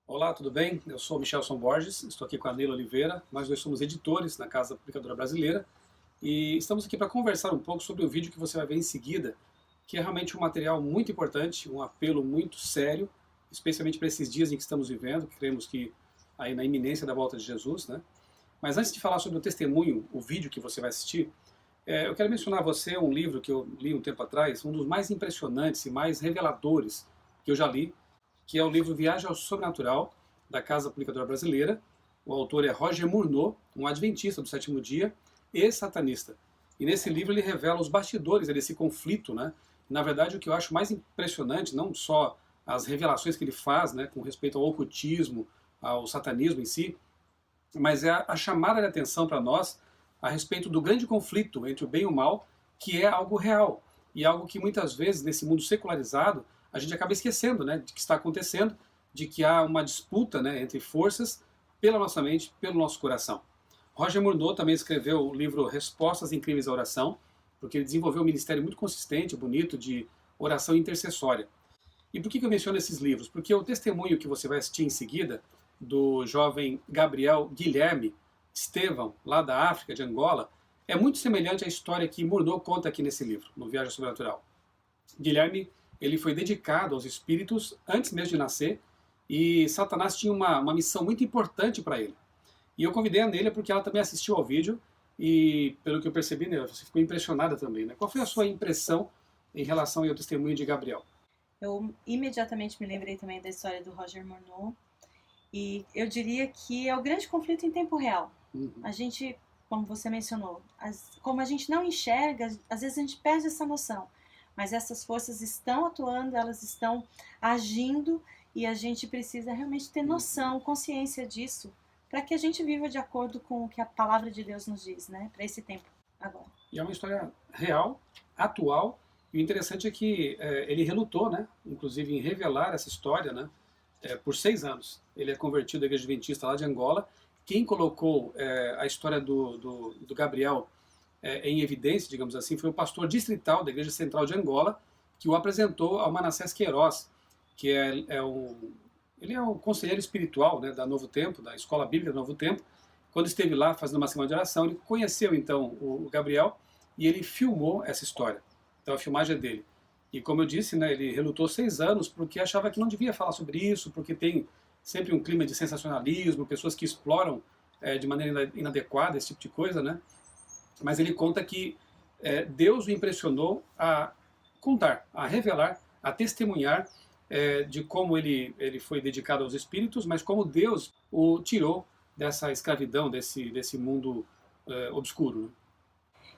Olá, tudo bem? Eu sou o Michelson Borges, estou aqui com a Neila Oliveira, nós dois somos editores na Casa Publicadora Brasileira e estamos aqui para conversar um pouco sobre o vídeo que você vai ver em seguida, que é realmente um material muito importante, um apelo muito sério, especialmente para esses dias em que estamos vivendo, que cremos que aí na iminência da volta de Jesus, né? Mas antes de falar sobre o testemunho, o vídeo que você vai assistir, eu quero mencionar a você um livro que eu li um tempo atrás, um dos mais impressionantes e mais reveladores que eu já li, que é o livro Viagem ao Sobrenatural, da Casa Publicadora Brasileira. O autor é Roger Murnau, um adventista do sétimo dia e satanista. E nesse livro ele revela os bastidores desse conflito, né? Na verdade, o que eu acho mais impressionante, não só as revelações que ele faz, né, com respeito ao ocultismo, ao satanismo em si, mas é a chamada de atenção para nós a respeito do grande conflito entre o bem e o mal, que é algo real e algo que muitas vezes nesse mundo secularizado a gente acaba esquecendo, né, de que está acontecendo, de que há uma disputa, né, entre forças pela nossa mente, pelo nosso coração. Roger Murnau também escreveu o livro Respostas Incríveis à Oração, porque ele desenvolveu um ministério muito consistente, bonito, de oração intercessória. E por que eu menciono esses livros? Porque o testemunho que você vai assistir em seguida, do jovem Gabriel Guilherme Estevão, lá da África, de Angola, é muito semelhante à história que Murnau conta aqui nesse livro, no Viagem Sobrenatural. Guilherme, ele foi dedicado aos espíritos antes mesmo de nascer, e Satanás tinha uma missão muito importante para ele. E eu convidei a Nélia porque ela também assistiu ao vídeo, e pelo que eu percebi, Nélia, você ficou impressionada também, né? Qual foi a sua impressão em relação ao testemunho de Gabriel? Eu imediatamente me lembrei também da história do Roger Murnau, e eu diria que é o grande conflito em tempo real. A gente, como você mencionou, como a gente não enxerga, às vezes a gente perde essa noção, mas essas forças estão atuando, elas estão agindo, e a gente precisa realmente ter noção, consciência disso, para que a gente viva de acordo com o que a palavra de Deus nos diz, né, para esse tempo agora. E é uma história real, atual, e o interessante é que ele relutou, né, inclusive em revelar essa história, né, por 6 anos. Ele é convertido à Igreja Adventista lá de Angola. Quem colocou a história do Gabriel em evidência, digamos assim, foi o pastor distrital da Igreja Central de Angola, que o apresentou ao Manassés Queiroz, que ele é o conselheiro espiritual, né, da Novo Tempo, da Escola Bíblica do Novo Tempo. Quando esteve lá fazendo uma semana de oração, ele conheceu então o Gabriel e ele filmou essa história. Então a filmagem é dele. E como eu disse, né, ele relutou 6 anos porque achava que não devia falar sobre isso, porque tem sempre um clima de sensacionalismo, pessoas que exploram de maneira inadequada esse tipo de coisa, né? Mas ele conta que Deus o impressionou a contar, a revelar, a testemunhar de como ele foi dedicado aos espíritos, mas como Deus o tirou dessa escravidão, desse mundo obscuro. Né?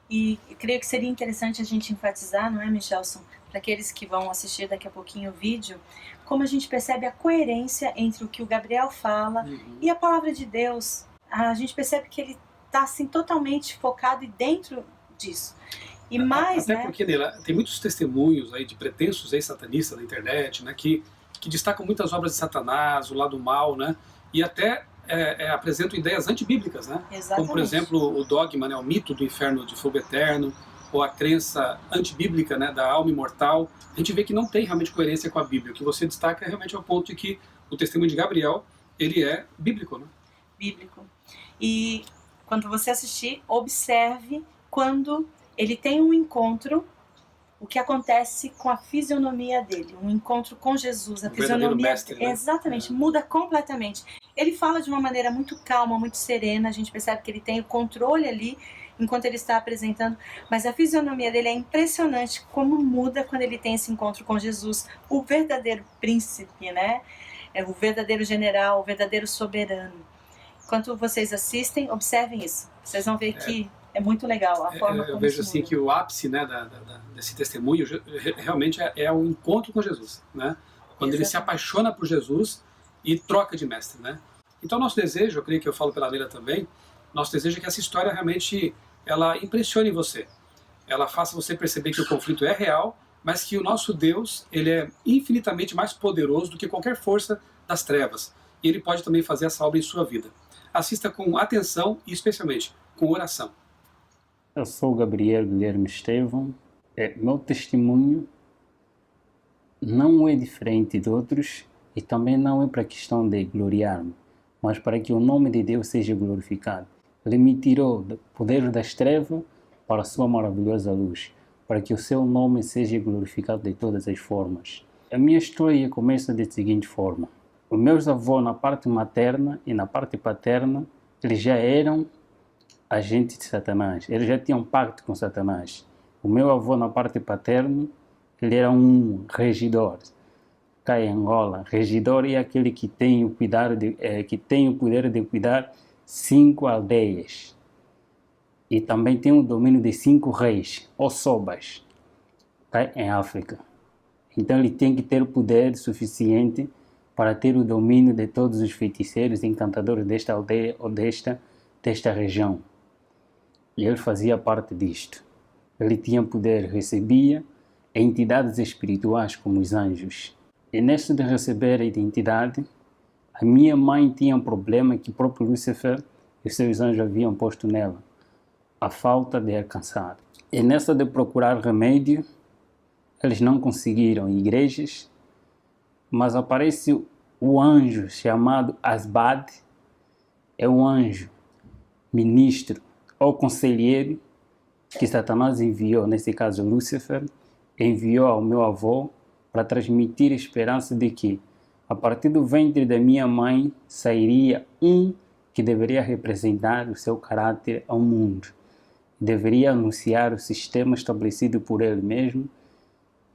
E creio que seria interessante a gente enfatizar, não é, Michelson, para aqueles que vão assistir daqui a pouquinho o vídeo, como a gente percebe a coerência entre o que o Gabriel fala e a palavra de Deus. A gente percebe que ele está assim, totalmente focado e dentro disso. E mais, até porque, Neila, tem muitos testemunhos aí de pretensos ex-satanistas na internet, né, que destacam muitas obras de Satanás, o lado mal, né, e até apresentam ideias antibíblicas, né? Exatamente. Como, por exemplo, o dogma, né, o mito do inferno de fogo eterno, ou a crença antibíblica, né, da alma imortal. A gente vê que não tem realmente coerência com a Bíblia. O que você destaca é realmente ao ponto de que o testemunho de Gabriel, ele é bíblico. Né? Bíblico. E quando você assistir, observe quando ele tem um encontro, o que acontece com a fisionomia dele, um encontro com Jesus, a fisionomia mestre, né? Exatamente, muda completamente. Ele fala de uma maneira muito calma, muito serena, a gente percebe que ele tem o controle ali enquanto ele está apresentando, mas a fisionomia dele é impressionante como muda quando ele tem esse encontro com Jesus, o verdadeiro príncipe, né? O verdadeiro general, o verdadeiro soberano. Enquanto vocês assistem, observem isso. Vocês vão ver que é muito legal a forma como eu vejo assim que o ápice, né, desse testemunho realmente é o encontro com Jesus, né? Quando ele se apaixona por Jesus e troca de mestre, né? Então nosso desejo, eu creio que eu falo pela Neila também, nosso desejo é que essa história realmente ela impressione você, ela faça você perceber que o conflito é real, mas que o nosso Deus ele é infinitamente mais poderoso do que qualquer força das trevas, e ele pode também fazer essa obra em sua vida. Assista com atenção e especialmente com oração. Eu sou o Gabriel Guilherme Estevão. Meu testemunho não é diferente de outros E também não é para questão de gloriar-me, mas para que o nome de Deus seja glorificado. Ele me tirou do poder das trevas para a sua maravilhosa luz, para que o seu nome seja glorificado de todas as formas. A minha história começa da seguinte forma. Os meus avós, na parte materna e na parte paterna, eles já eram agentes de Satanás. Eles já tinham pacto com Satanás. O meu avô, na parte paterna, ele era um regidor. Cá em Angola, regidor é aquele que tem o poder de cuidar 5 aldeias. E também tem o domínio de 5 reis, ou sobas, cá em África. Então ele tem que ter o poder suficiente para ter o domínio de todos os feiticeiros e encantadores desta aldeia ou desta região. E ele fazia parte disto. Ele tinha poder, recebia entidades espirituais como os anjos. E neste de receber a identidade, a minha mãe tinha um problema que o próprio Lúcifer e os seus anjos haviam posto nela, a falta de alcançar. E nessa de procurar remédio, eles não conseguiram em igrejas, mas aparece o anjo chamado Asbad, é um anjo, ministro ou conselheiro que Satanás enviou, nesse caso Lúcifer, enviou ao meu avô para transmitir a esperança de que, a partir do ventre da minha mãe, sairia um que deveria representar o seu caráter ao mundo. Deveria anunciar o sistema estabelecido por ele mesmo,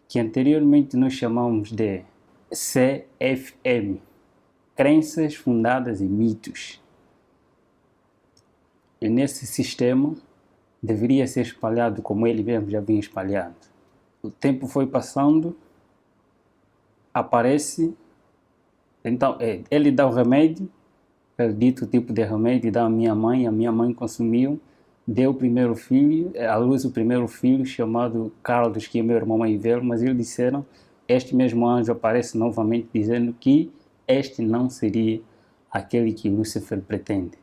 que anteriormente nós chamamos de CFM, Crenças Fundadas em Mitos. E nesse sistema deveria ser espalhado como ele mesmo já vinha espalhado. O tempo foi passando, aparece, então ele dá o remédio, ele dito tipo de remédio, dá à minha mãe consumiu, deu o primeiro filho, à luz o primeiro filho chamado Carlos, que é meu irmão mais velho, mas eles disseram, este mesmo anjo aparece novamente dizendo que este não seria aquele que Lúcifer pretende,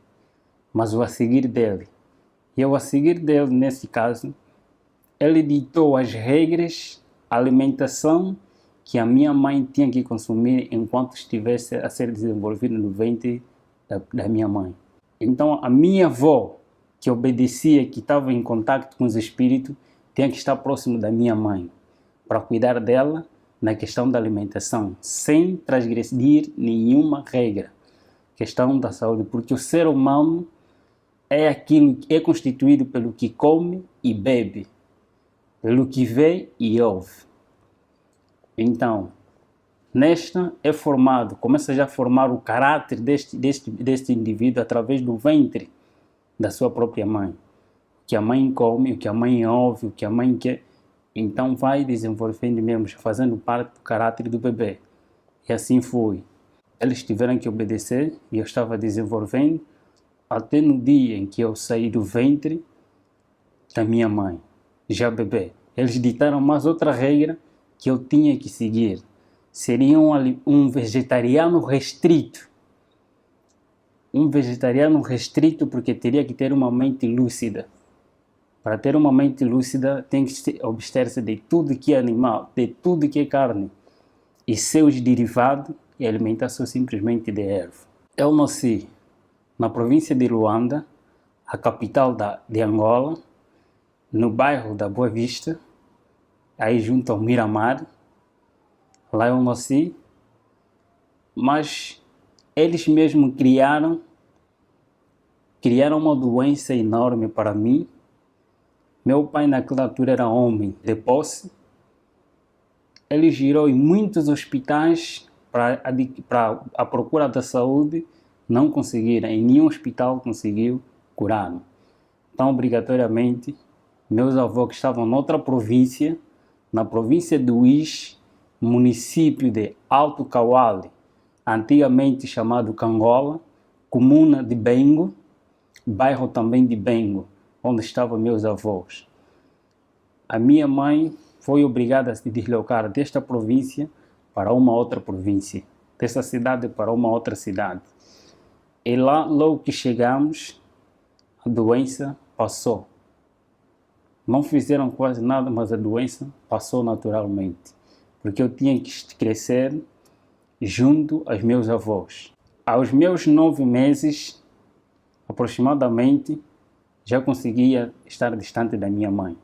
mas o a seguir dele. E o a seguir dele, nesse caso, ele ditou as regras, a alimentação que a minha mãe tinha que consumir enquanto estivesse a ser desenvolvida no ventre da minha mãe. Então, a minha avó, que obedecia, que estava em contato com os espíritos, tinha que estar próximo da minha mãe, para cuidar dela na questão da alimentação, sem transgredir nenhuma regra. Questão da saúde, porque o ser humano é aquilo que é constituído pelo que come e bebe, pelo que vê e ouve. Então, nesta é formado, começa já a formar o caráter deste indivíduo através do ventre da sua própria mãe. O que a mãe come, o que a mãe ouve, o que a mãe quer, então vai desenvolvendo mesmo, fazendo parte do caráter do bebê. E assim foi. Eles tiveram que obedecer e eu estava desenvolvendo até no dia em que eu saí do ventre da minha mãe, já bebê. Eles ditaram mais outra regra que eu tinha que seguir. Seria um vegetariano restrito. Um vegetariano restrito porque teria que ter uma mente lúcida. Para ter uma mente lúcida tem que abster-se de tudo que é animal, de tudo que é carne. E seus derivados e alimentação simplesmente de erva. Eu nasci na província de Luanda, a capital de Angola, no bairro da Boa Vista, aí junto ao Miramar. Lá eu nasci, mas eles mesmos criaram uma doença enorme para mim. Meu pai naquela altura era homem de posse. Ele girou em muitos hospitais para a procura da saúde, não conseguiram, em nenhum hospital conseguiu curar-me. Então, obrigatoriamente, meus avós que estavam noutra província, na província do Uís, município de Alto Cauale, antigamente chamado Cangola, comuna de Bengo, bairro também de Bengo, onde estavam meus avós. A minha mãe foi obrigada a se deslocar desta província para uma outra província, dessa cidade para uma outra cidade. E lá, logo que chegamos, a doença passou. Não fizeram quase nada, mas a doença passou naturalmente. Porque eu tinha que crescer junto aos meus avós. Aos meus 9 meses, aproximadamente, já conseguia estar distante da minha mãe.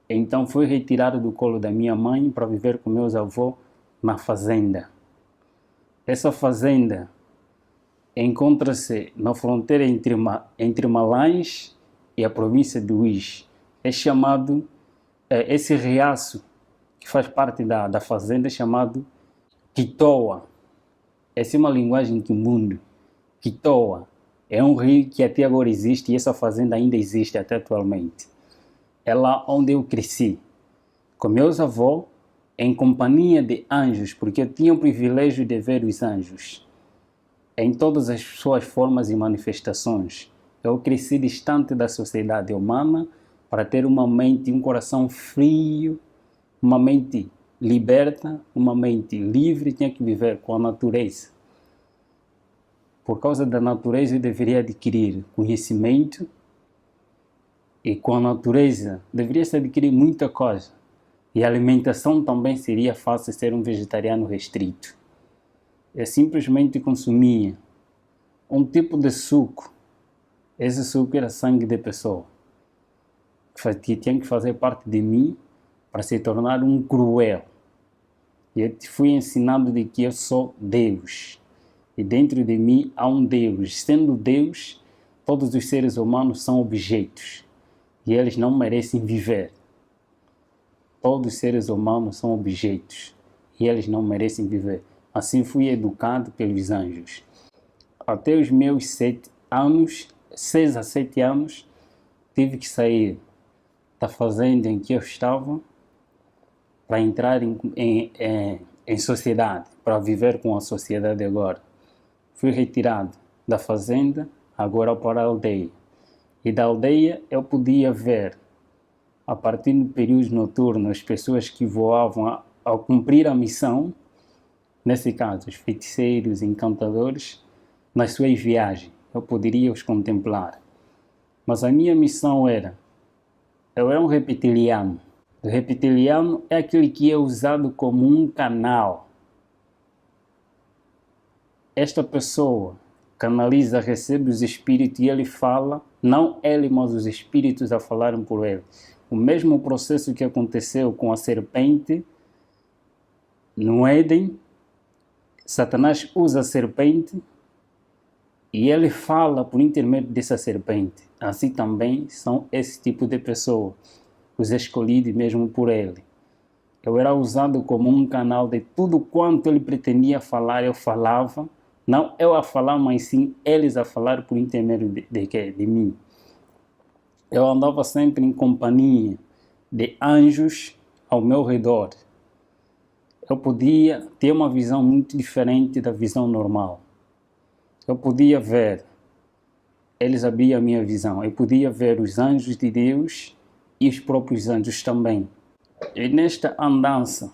Então fui retirado do colo da minha mãe para viver com meus avós na fazenda. Essa fazenda encontra-se na fronteira entre Malães e a província de Uís. É chamado, esse riacho que faz parte da fazenda é chamado Quitoa. Essa é uma linguagem quimbundo. Quitoa é um rio que até agora existe e essa fazenda ainda existe até atualmente. É lá onde eu cresci, com meus avós, em companhia de anjos, porque eu tinha o privilégio de ver os anjos em todas as suas formas e manifestações. Eu cresci distante da sociedade humana para ter uma mente e um coração frio, uma mente liberta, uma mente livre, tinha que viver com a natureza. Por causa da natureza eu deveria adquirir conhecimento e com a natureza deveria-se adquirir muita coisa. E a alimentação também seria fácil ser um vegetariano restrito. Eu simplesmente consumia um tipo de suco. Esse suco era sangue de pessoa, que tinha que fazer parte de mim para se tornar um cruel. E eu fui ensinado de que eu sou Deus. E dentro de mim há um Deus. Sendo Deus, todos os seres humanos são objetos. E eles não merecem viver. Todos os seres humanos são objetos. E eles não merecem viver. Assim fui educado pelos anjos. Até os meus 6 a 7 anos, tive que sair da fazenda em que eu estava para entrar em sociedade, para viver com a sociedade agora. Fui retirado da fazenda, agora para a aldeia. E da aldeia eu podia ver, a partir do período noturno, as pessoas que voavam ao cumprir a missão, nesse caso, os feiticeiros, encantadores, nas suas viagens. Eu poderia os contemplar. Mas a minha missão eu era um reptiliano. O reptiliano é aquele que é usado como um canal. Esta pessoa canaliza, recebe os espíritos e ele fala, não ele, mas os espíritos a falarem por ele. O mesmo processo que aconteceu com a serpente no Éden, Satanás usa a serpente e ele fala por intermédio dessa serpente. Assim também são esse tipo de pessoa, os escolhidos mesmo por ele. Eu era usado como um canal de tudo quanto ele pretendia falar, eu falava. Não eu a falar, mas sim eles a falar por intermédio de mim. Eu andava sempre em companhia de anjos ao meu redor. Eu podia ter uma visão muito diferente da visão normal. Eu podia ver, eles abriam a minha visão, eu podia ver os anjos de Deus e os próprios anjos também. E nesta andança,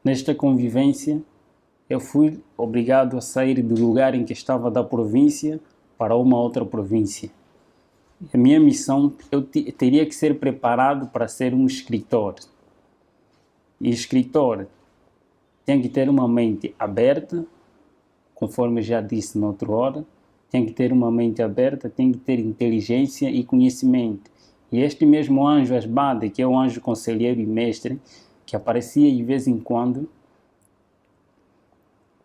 nesta convivência, eu fui obrigado a sair do lugar em que estava da província para uma outra província. A minha missão, eu teria que ser preparado para ser um escritor. E escritor tem que ter uma mente aberta, conforme já disse noutra hora, tem que ter uma mente aberta, tem que ter inteligência e conhecimento. E este mesmo anjo Asbade, que é um anjo conselheiro e mestre, que aparecia de vez em quando,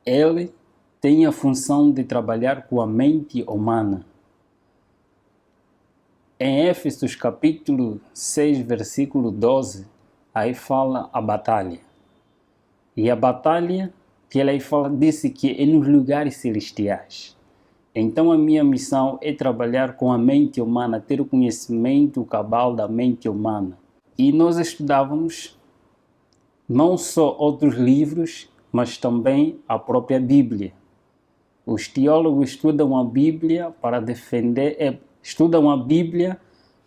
ele tem a função de trabalhar com a mente humana. Em Éfesos capítulo 6, versículo 12, aí fala a batalha. E a batalha que ele aí fala, disse que é nos lugares celestiais. Então a minha missão é trabalhar com a mente humana, ter o conhecimento cabal da mente humana. E nós estudávamos não só outros livros, mas também a própria Bíblia. Os teólogos estudam a Bíblia para defender, estudam a Bíblia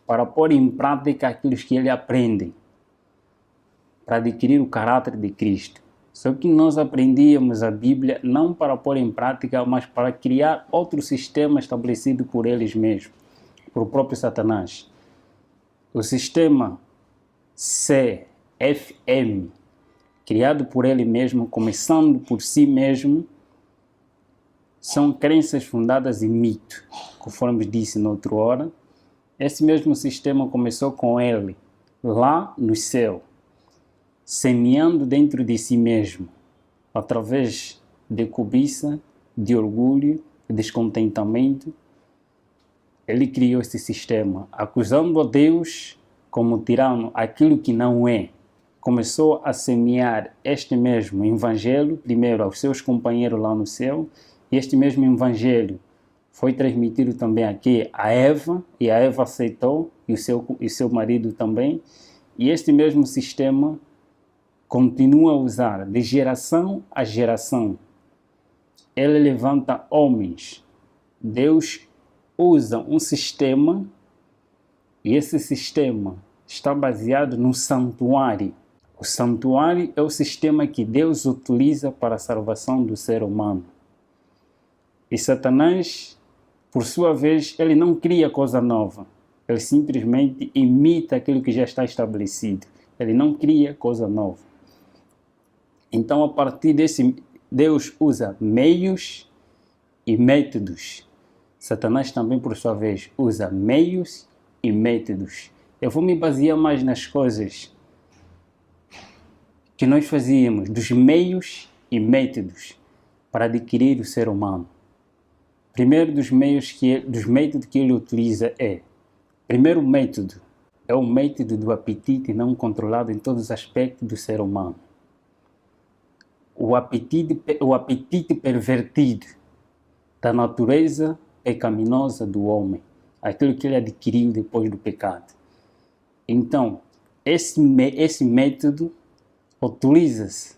para pôr em prática aquilo que eles aprendem, para adquirir o caráter de Cristo. Só que nós aprendíamos a Bíblia não para pôr em prática, mas para criar outro sistema estabelecido por eles mesmos, por o próprio criado por ele mesmo, começando por si mesmo, são crenças fundadas em mito, conforme disse na outra hora. Esse mesmo sistema começou com ele, lá no céu, semeando dentro de si mesmo, através de cobiça, de orgulho, de descontentamento. Ele criou esse sistema, acusando a Deus como tirano aquilo que não é. Começou a semear este mesmo evangelho, primeiro aos seus companheiros lá no céu, e este mesmo evangelho foi transmitido também aqui a Eva, e a Eva aceitou, e seu marido também. E este mesmo sistema continua a usar de geração a geração. Ele levanta homens. Deus usa um sistema, e esse sistema está baseado no santuário. O santuário é o sistema que Deus utiliza para a salvação do ser humano. E Satanás, por sua vez, ele não cria coisa nova. Ele simplesmente imita aquilo que já está estabelecido. Ele não cria coisa nova. Então, a partir desse, Deus usa meios e métodos. Satanás também, por sua vez, usa meios e métodos. Eu vou me basear mais nas coisas que nós fazíamos, dos meios e métodos para adquirir o ser humano. Primeiro dos métodos que ele utiliza primeiro método é o método do apetite não controlado em todos os aspectos do ser humano. O apetite pervertido da natureza pecaminosa do homem, aquilo que ele adquiriu depois do pecado. Então, esse método utiliza-se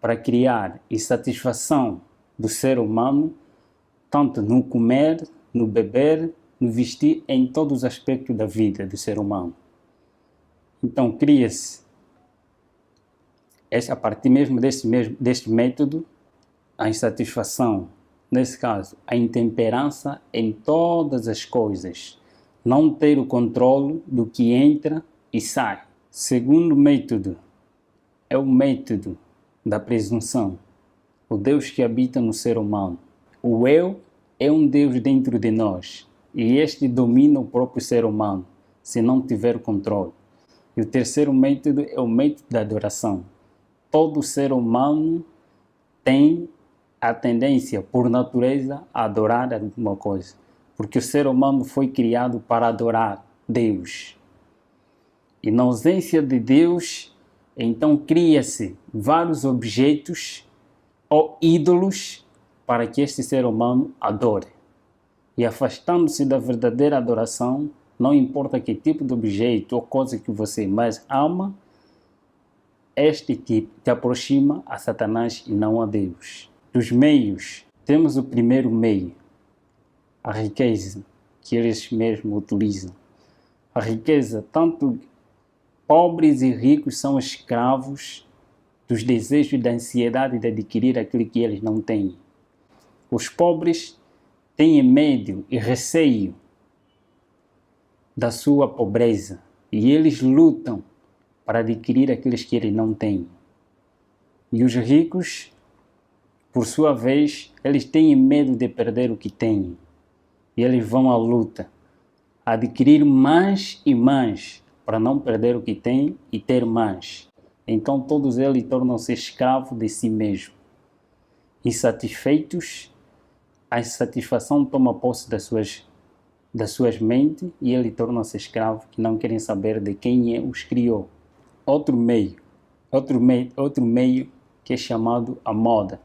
para criar insatisfação do ser humano, tanto no comer, no beber, no vestir, em todos os aspectos da vida do ser humano. Então, cria-se, a partir mesmo deste método, a insatisfação, nesse caso, a intemperança em todas as coisas, não ter o controle do que entra e sai. Segundo método é o método da presunção, o Deus que habita no ser humano. O eu é um Deus dentro de nós e este domina o próprio ser humano, se não tiver controle. E o terceiro método é o método da adoração. Todo ser humano tem a tendência, por natureza, a adorar alguma coisa, porque o ser humano foi criado para adorar Deus. E na ausência de Deus, então cria-se vários objetos ou ídolos para que este ser humano adore. E afastando-se da verdadeira adoração, não importa que tipo de objeto ou coisa que você mais ama, este tipo te aproxima a Satanás e não a Deus. Dos meios, temos o primeiro meio, a riqueza, que eles mesmos utilizam. A riqueza, tanto pobres e ricos são escravos dos desejos e da ansiedade de adquirir aquilo que eles não têm. Os pobres têm medo e receio da sua pobreza e eles lutam para adquirir aqueles que eles não têm. E os ricos, por sua vez, eles têm medo de perder o que têm e eles vão à luta, a adquirir mais e mais para não perder o que têm e ter mais. Então todos eles tornam-se escravos de si mesmos. Insatisfeitos, a insatisfação toma posse das suas mentes e eles tornam-se escravos que não querem saber de quem os criou. Outro meio que é chamado a moda.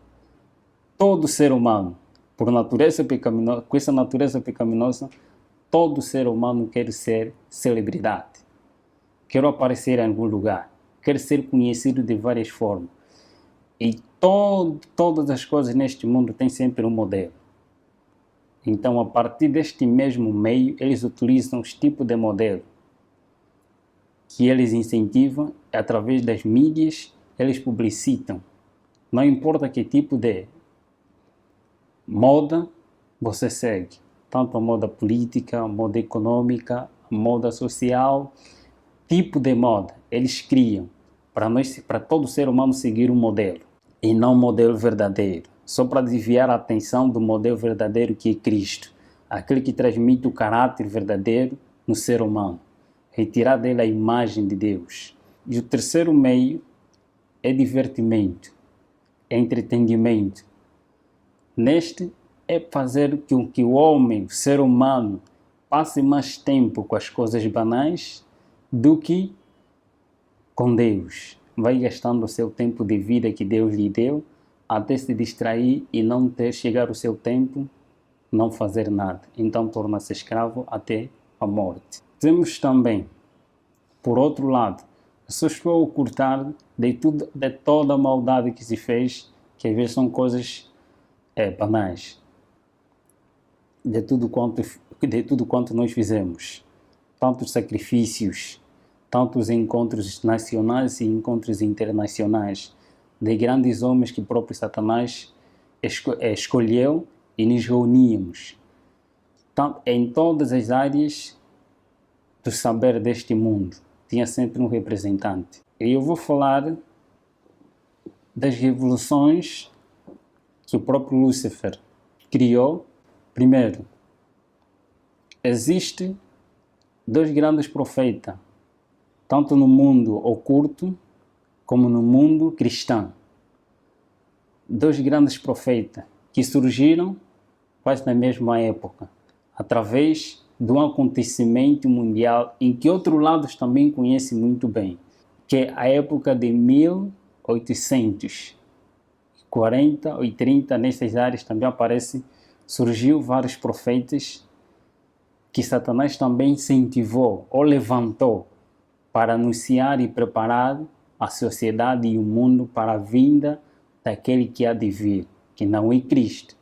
Todo ser humano, por natureza pecaminosa, com essa natureza pecaminosa, todo ser humano quer ser celebridade. Quer aparecer em algum lugar, quer ser conhecido de várias formas. E todas as coisas neste mundo têm sempre um modelo. Então, a partir deste mesmo meio, eles utilizam os tipos de modelo que eles incentivam através das mídias, eles publicitam. Não importa que tipo de moda você segue, tanto a moda política, a moda econômica, a moda social, tipo de moda eles criam para todo ser humano seguir um modelo, e não um modelo verdadeiro, só para desviar a atenção do modelo verdadeiro que é Cristo, aquele que transmite o caráter verdadeiro no ser humano, retirar dele a imagem de Deus. E o terceiro meio é divertimento, é entretenimento. Neste é fazer com que o homem, o ser humano, passe mais tempo com as coisas banais do que com Deus. Vai gastando o seu tempo de vida que Deus lhe deu até se distrair e não ter chegar o seu tempo, não fazer nada. Então torna-se escravo até a morte. Temos também, por outro lado, só estou a ocultar de toda a maldade que se fez, que às vezes são coisas banais, de tudo quanto nós fizemos, tantos sacrifícios, tantos encontros nacionais e encontros internacionais, de grandes homens que o próprio Satanás escolheu e nos reuníamos, em todas as áreas do saber deste mundo. Tinha sempre um representante. E eu vou falar das revoluções que o próprio Lúcifer criou. Primeiro, existem dois grandes profetas, tanto no mundo oculto como no mundo cristão. Dois grandes profetas que surgiram quase na mesma época, através de um acontecimento mundial em que outros lados também conhecem muito bem, que é a época de 1840 ou 30, nessas áreas também surgiu vários profetas que Satanás também incentivou ou levantou para anunciar e preparar a sociedade e o mundo para a vinda daquele que há de vir, que não é Cristo.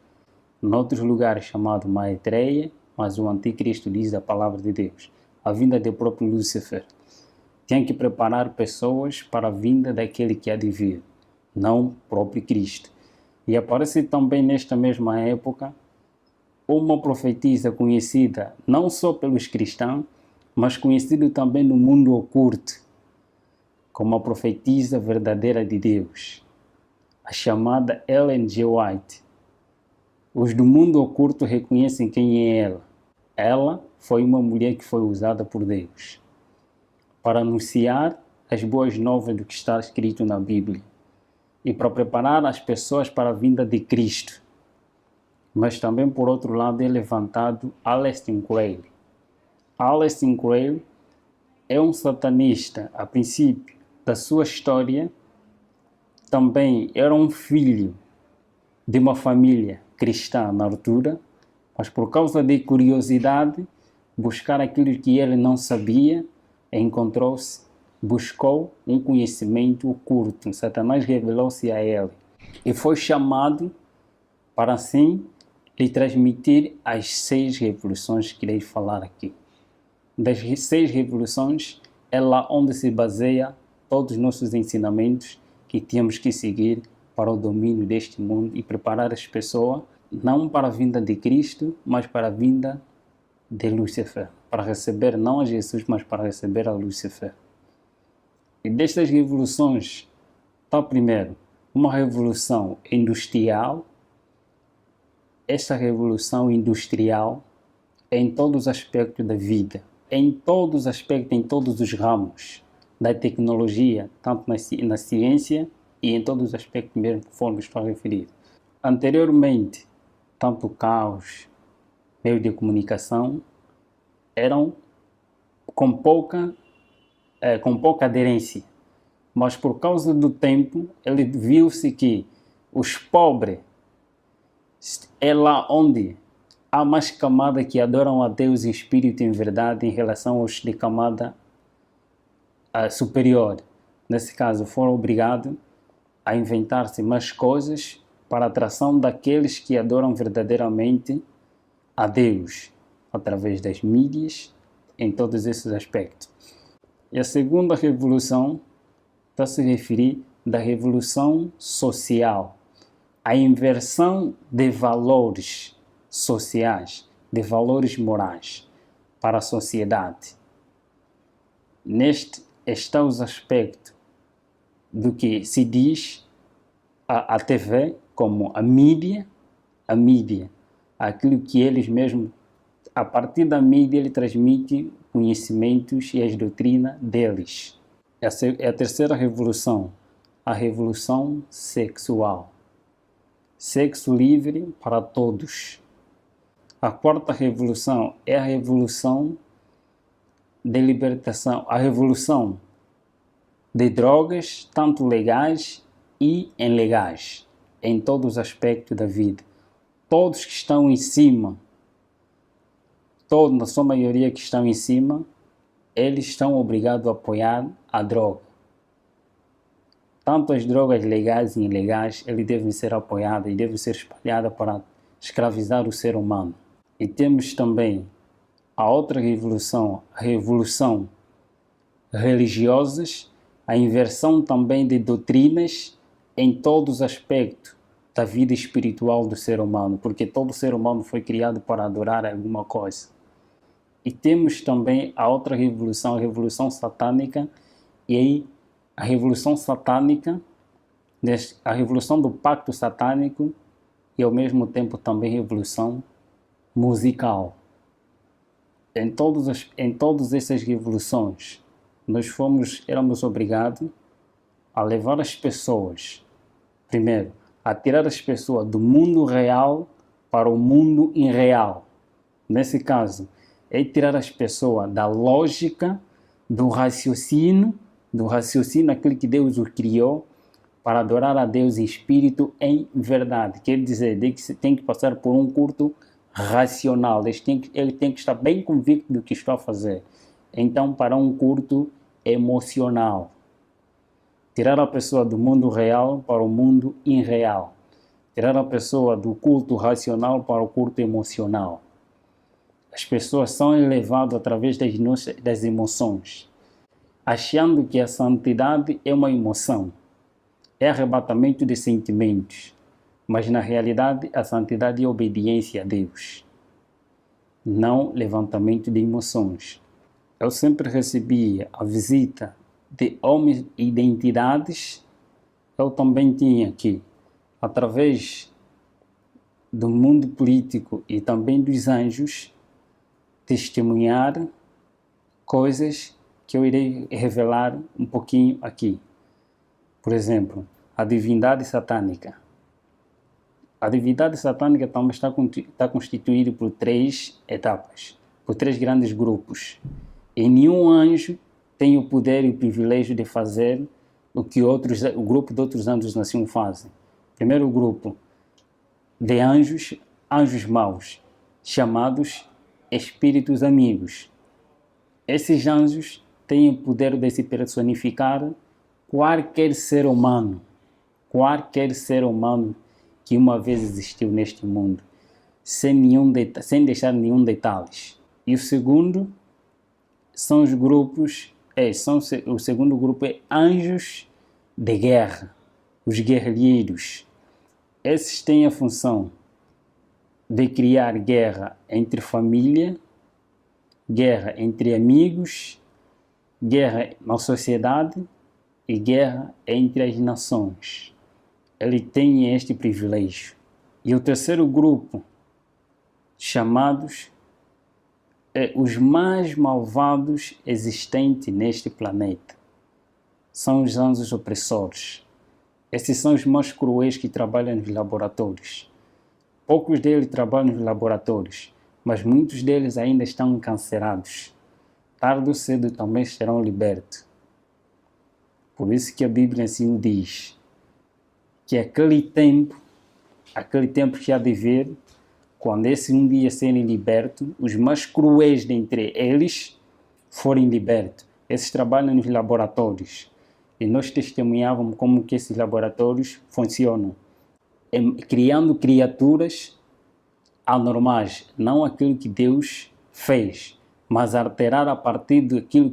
Em outros lugares chamado Maitreya, mas o anticristo diz a palavra de Deus. A vinda do próprio Lúcifer. Tem que preparar pessoas para a vinda daquele que há de vir, não o próprio Cristo. E aparece também nesta mesma época uma profetisa conhecida não só pelos cristãos, mas conhecida também no mundo oculto, como a profetisa verdadeira de Deus, a chamada Ellen G. White. Os do mundo oculto reconhecem quem é ela. Ela foi uma mulher que foi usada por Deus para anunciar as boas novas do que está escrito na Bíblia e para preparar as pessoas para a vinda de Cristo. Mas também, por outro lado, é levantado Aleister Crowley. Aleister Crowley é um satanista. A princípio da sua história, também era um filho de uma família cristã na altura, mas por causa de curiosidade, buscar aquilo que ele não sabia, buscou um conhecimento oculto. Satanás revelou-se a ele e foi chamado para assim lhe transmitir as 6 revoluções que irei falar aqui. Das 6 revoluções é lá onde se baseia todos os nossos ensinamentos que temos que seguir para o domínio deste mundo e preparar as pessoas não para a vinda de Cristo, mas para a vinda de Lúcifer, para receber não a Jesus, mas para receber a Lúcifer. E destas revoluções, está primeiro uma revolução industrial. Esta revolução industrial é em todos os aspectos da vida, em todos os aspectos, em todos os ramos da tecnologia, tanto na ciência e em todos os aspectos mesmo conforme estou a referir. Anteriormente, tanto carros, meios de comunicação, eram com pouca aderência. Mas por causa do tempo, ele viu-se que os pobres é lá onde há mais camada que adoram a Deus em espírito e em verdade em relação aos de camada superior. Nesse caso, foram obrigados a inventar-se mais coisas para a atração daqueles que adoram verdadeiramente a Deus, através das mídias, em todos esses aspectos. E a segunda revolução está a se referir da revolução social, a inversão de valores sociais, de valores morais para a sociedade. Neste estão os aspectos do que se diz a TV como a mídia, aquilo que eles mesmos, a partir da mídia, ele transmite conhecimentos e as doutrinas deles. Essa é a terceira revolução, a revolução sexual. Sexo livre para todos. A quarta revolução é a revolução de libertação, a revolução de drogas, tanto legais e ilegais, em todos os aspectos da vida. Todos que estão em cima, na sua maioria que estão em cima, eles estão obrigados a apoiar a droga. Tanto as drogas legais e ilegais, eles devem ser apoiadas e devem ser espalhadas para escravizar o ser humano. E temos também a outra revolução, a revolução religiosas, a inversão também de doutrinas em todos os aspectos da vida espiritual do ser humano, porque todo ser humano foi criado para adorar alguma coisa. E temos também a outra revolução, a revolução satânica, e aí a revolução satânica, a revolução do pacto satânico e ao mesmo tempo também revolução musical. Em todas essas revoluções, nós éramos obrigados a levar as pessoas, primeiro, a tirar as pessoas do mundo real para o mundo irreal. Nesse caso, é tirar as pessoas da lógica, do raciocínio aquele que Deus o criou, para adorar a Deus em espírito, em verdade. Quer dizer, que você tem que passar por um culto racional, ele tem que estar bem convicto do que está a fazer. Então, para um culto emocional. Tirar a pessoa do mundo real para o mundo irreal. Tirar a pessoa do culto racional para o culto emocional. As pessoas são elevadas através das emoções, achando que a santidade é uma emoção, é arrebatamento de sentimentos, mas na realidade a santidade é obediência a Deus, não levantamento de emoções. Eu sempre recebia a visita de homens e identidades. Eu também tinha que, através do mundo político e também dos anjos, testemunhar coisas que eu irei revelar um pouquinho aqui. Por exemplo, a divindade satânica. A divindade satânica também está constituída por 3 etapas, por 3 grandes grupos. E nenhum anjo tem o poder e o privilégio de fazer o que o grupo de outros anjos nasciam fazem. Primeiro grupo de anjos maus, chamados espíritos amigos. Esses anjos têm o poder de se personificar qualquer ser humano que uma vez existiu neste mundo, sem deixar nenhum detalhe. E o segundo são os grupos, o segundo grupo é anjos de guerra, os guerrilheiros. Esses têm a função de criar guerra entre família, guerra entre amigos, guerra na sociedade e guerra entre as nações. Ele tem este privilégio. E o terceiro grupo, chamados os mais malvados existentes neste planeta, são os anjos opressores. Esses são os mais cruéis que trabalham nos laboratórios. Poucos deles trabalham nos laboratórios, mas muitos deles ainda estão encarcerados. Tarde ou cedo também serão libertos. Por isso que a Bíblia assim diz que aquele tempo que há de vir, quando esse um dia serem libertos, os mais cruéis dentre eles forem libertos. Esses trabalham nos laboratórios. E nós testemunhávamos como que esses laboratórios funcionam. Criando criaturas anormais, não aquilo que Deus fez, mas alterar a partir daquilo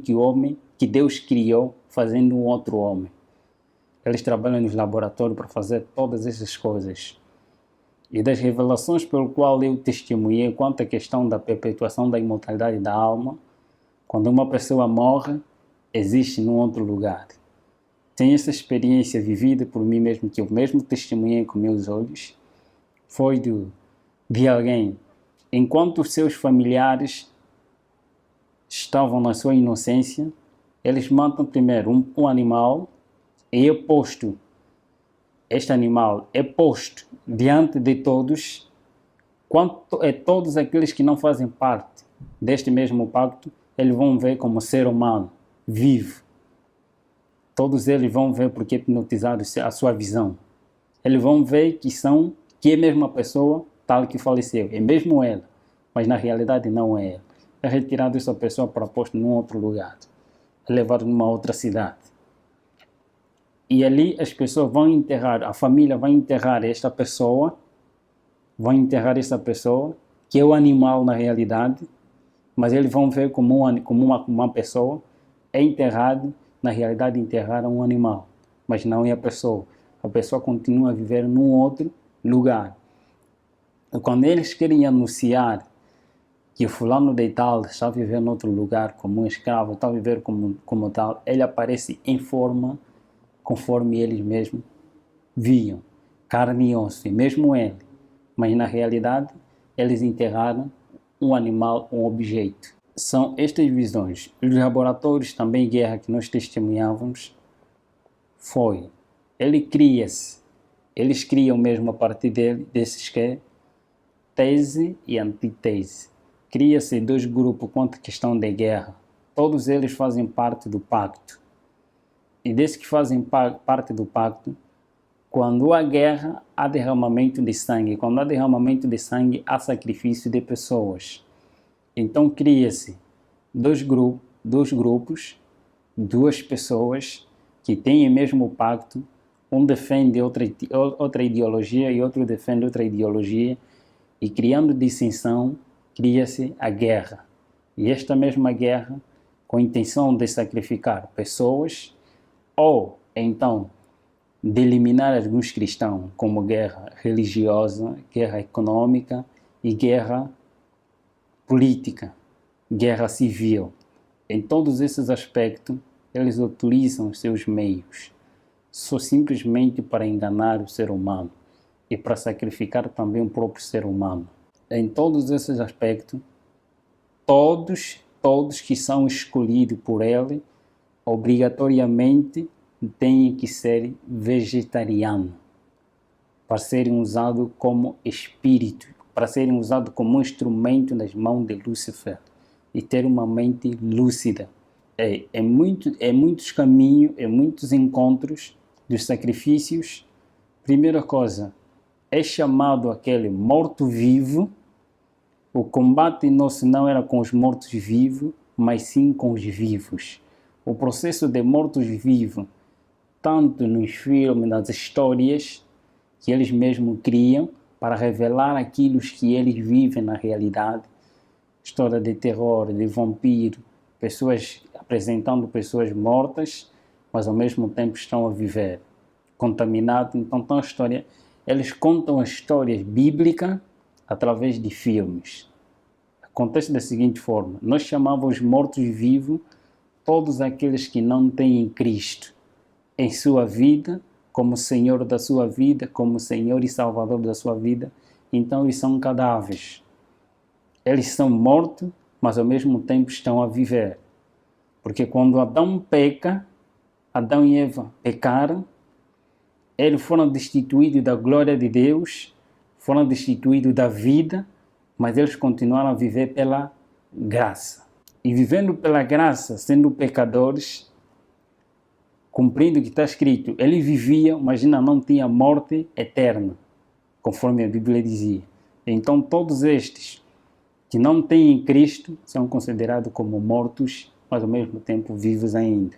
que Deus criou, fazendo um outro homem. Eles trabalham nos laboratórios para fazer todas essas coisas. E das revelações pelo qual eu testemunhei quanto à questão da perpetuação da imortalidade da alma, quando uma pessoa morre, existe num outro lugar. tenho essa experiência vivida por mim mesmo, que eu mesmo testemunhei com meus olhos, foi de alguém, enquanto os seus familiares estavam na sua inocência, eles matam primeiro um animal e este animal é posto diante de todos, quanto é todos aqueles que não fazem parte deste mesmo pacto, eles vão ver como ser humano, vivo. Todos eles vão ver porque hipnotizaram a sua visão. Eles vão ver que é mesmo a pessoa tal que faleceu, é mesmo ela, mas na realidade não é ela. É retirado essa pessoa para posto num outro lugar, é levado numa outra cidade. E ali as pessoas vão enterrar, a família vai enterrar esta pessoa, que é o animal na realidade, mas eles vão ver como uma pessoa é enterrado. Na realidade, enterraram um animal, mas não é a pessoa. A pessoa continua a viver num outro lugar. E quando eles querem anunciar que o fulano de tal está a viver em outro lugar como um escravo, está a viver como tal, ele aparece em forma conforme eles mesmos viam, carne e osso, e mesmo ele. Mas na realidade, eles enterraram um animal, um objeto. São estas visões. Os laboratórios também de guerra que nós testemunhávamos eles criam mesmo a partir desses que é tese e antítese. Cria-se dois grupos quanto à questão de guerra. Todos eles fazem parte do pacto. E desses que fazem parte do pacto, quando há guerra, há derramamento de sangue. Quando há derramamento de sangue, há sacrifício de pessoas. Então cria-se dois grupos, duas pessoas que têm o mesmo pacto, um defende outra ideologia e outro defende outra ideologia, e criando dissensão, cria-se a guerra. E esta mesma guerra, com a intenção de sacrificar pessoas, ou então de eliminar alguns cristãos, como guerra religiosa, guerra econômica e guerra política, guerra civil. Em todos esses aspectos, eles utilizam os seus meios, só simplesmente para enganar o ser humano e para sacrificar também o próprio ser humano. Em todos esses aspectos, todos que são escolhidos por ele, obrigatoriamente têm que ser vegetarianos, para serem usados como espírito, para serem usados como instrumento nas mãos de Lúcifer e ter uma mente lúcida. Muitos caminhos, muitos encontros dos sacrifícios. Primeira coisa, é chamado aquele morto-vivo. O combate nosso não era com os mortos-vivos, mas sim com os vivos. O processo de mortos-vivos, tanto nos filmes, nas histórias que eles mesmos criam, para revelar aquilo que eles vivem na realidade. História de terror, de vampiro, pessoas apresentando pessoas mortas, mas ao mesmo tempo estão a viver, contaminados. Então, eles contam as histórias bíblicas através de filmes. Acontece da seguinte forma: nós chamávamos mortos-vivos todos aqueles que não têm Cristo em sua vida, como Senhor da sua vida, como Senhor e Salvador da sua vida. Então eles são cadáveres. Eles são mortos, mas ao mesmo tempo estão a viver. Porque quando Adão peca, Adão e Eva pecaram, eles foram destituídos da glória de Deus, foram destituídos da vida, mas eles continuaram a viver pela graça. E vivendo pela graça, sendo pecadores, cumprindo o que está escrito, ele vivia, mas ainda não tinha morte eterna, conforme a Bíblia dizia. Então todos estes que não têm Cristo são considerados como mortos, mas ao mesmo tempo vivos ainda.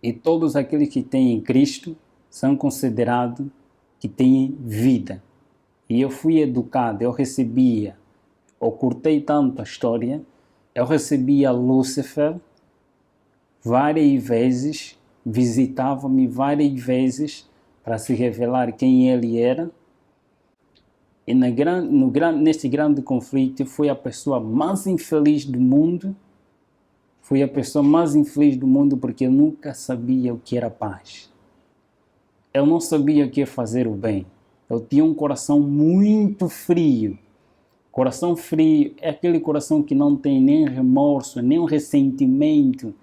E todos aqueles que têm Cristo são considerados que têm vida. E eu fui educado, eu curtei tanto a história, eu recebia Lúcifer várias vezes, visitava-me várias vezes para se revelar quem ele era. E neste grande conflito, foi a pessoa mais infeliz do mundo, Fui a pessoa mais infeliz do mundo porque eu nunca sabia o que era paz. Eu não sabia o que é fazer o bem. Eu tinha um coração muito frio. Coração frio é aquele coração que não tem nem remorso, nem um ressentimento,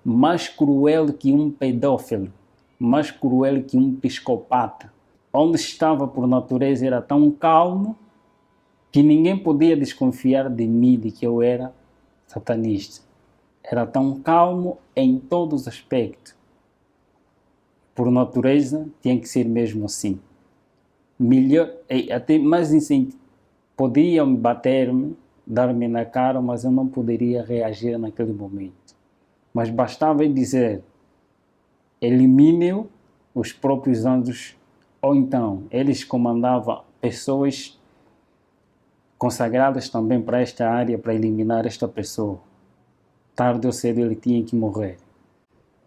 mais cruel que um pedófilo, mais cruel que um psicopata. Onde estava por natureza era tão calmo que ninguém podia desconfiar de mim, de que eu era satanista. Era tão calmo em todos os aspectos. Por natureza, tinha que ser mesmo assim. Melhor, até mais incentivo. Podiam bater-me, dar-me na cara, mas eu não poderia reagir naquele momento. Mas bastava dizer, elimine os próprios anjos, ou então eles comandavam pessoas consagradas também para esta área, para eliminar esta pessoa. Tarde ou cedo ele tinha que morrer.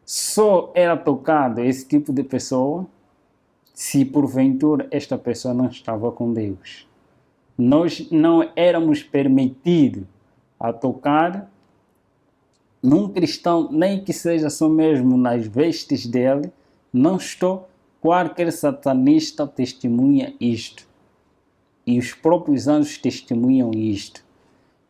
Só era tocado esse tipo de pessoa se porventura esta pessoa não estava com Deus. Nós não éramos permitidos a tocar num cristão, nem que seja só mesmo nas vestes dele. Não estou, qualquer satanista testemunha isto. E os próprios anjos testemunham isto.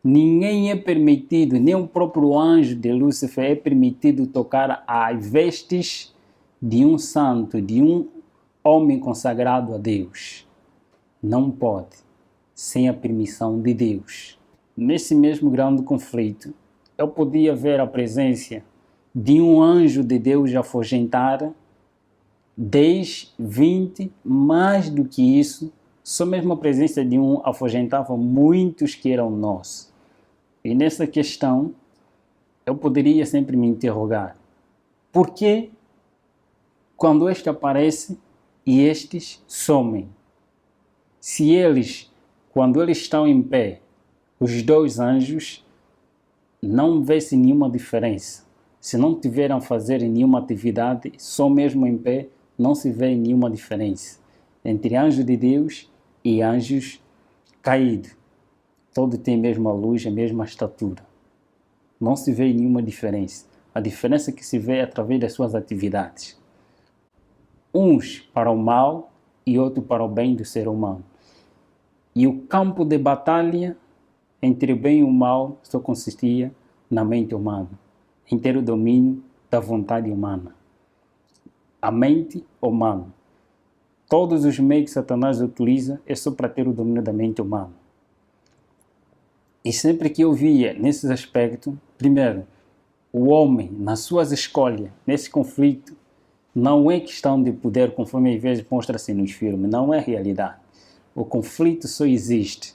Ninguém é permitido, nem o próprio anjo de Lúcifer é permitido tocar as vestes de um santo, de um homem consagrado a Deus. Não pode, sem a permissão de Deus. Nesse mesmo grande conflito, eu podia ver a presença de um anjo de Deus afugentar 10, 20, mais do que isso. Só mesmo a presença de um afugentava muitos que eram nossos. E nessa questão, eu poderia sempre me interrogar. Por que quando este aparece e estes somem? Se eles, quando eles estão em pé, os dois anjos, não vê-se nenhuma diferença. Se não tiveram a fazer nenhuma atividade, só mesmo em pé, não se vê nenhuma diferença entre anjos de Deus e anjos caídos. Todos têm a mesma luz, a mesma estatura. Não se vê nenhuma diferença. A diferença que se vê é através das suas atividades. Uns para o mal e outro para o bem do ser humano. E o campo de batalha entre o bem e o mal só consistia na mente humana, em ter o domínio da vontade humana. A mente humana. Todos os meios que Satanás utiliza é só para ter o domínio da mente humana. E sempre que eu via nesses aspectos, primeiro, o homem, nas suas escolhas, nesse conflito, não é questão de poder, conforme às vezes mostra-se nos filmes, não é realidade. O conflito só existe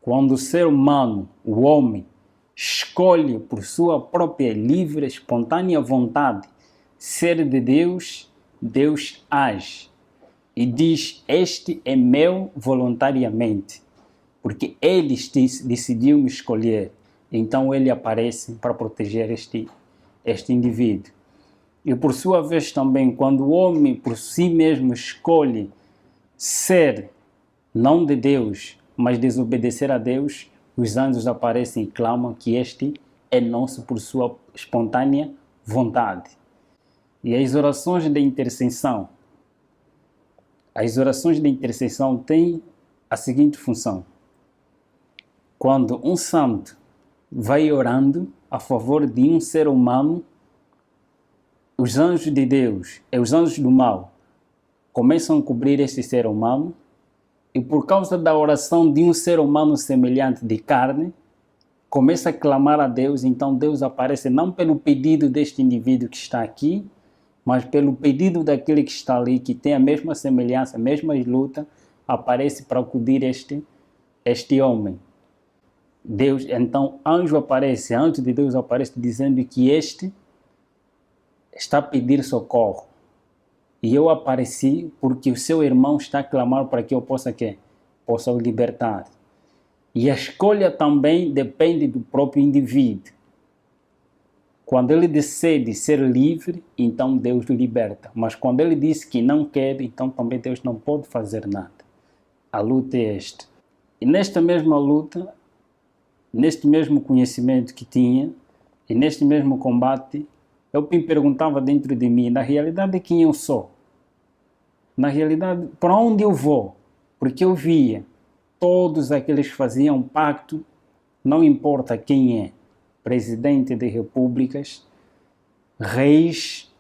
quando o ser humano, o homem, escolhe por sua própria livre, espontânea vontade ser de Deus, Deus age e diz, este é meu voluntariamente, porque ele decidiu me escolher, então ele aparece para proteger este indivíduo. E por sua vez também, quando o homem por si mesmo escolhe ser não de Deus, mas desobedecer a Deus, os anjos aparecem e clamam que este é nosso por sua espontânea vontade. E as orações de intercessão têm a seguinte função. Quando um santo vai orando a favor de um ser humano, os anjos de Deus e os anjos do mal começam a cobrir esse ser humano e por causa da oração de um ser humano semelhante de carne, começa a clamar a Deus, então Deus aparece não pelo pedido deste indivíduo que está aqui, mas pelo pedido daquele que está ali, que tem a mesma semelhança, a mesma luta, aparece para acudir este homem. Deus, então, anjo de Deus aparece dizendo que este está a pedir socorro. E eu apareci porque o seu irmão está a clamar para que eu possa o libertar. E a escolha também depende do próprio indivíduo. Quando ele decide ser livre, então Deus o liberta. Mas quando ele diz que não quer, então também Deus não pode fazer nada. A luta é esta. E nesta mesma luta, neste mesmo conhecimento que tinha, E neste mesmo combate, eu me perguntava dentro de mim, na realidade, quem eu sou? Na realidade, para onde eu vou? Porque eu via todos aqueles que faziam pacto, não importa quem é, presidente de repúblicas, reis,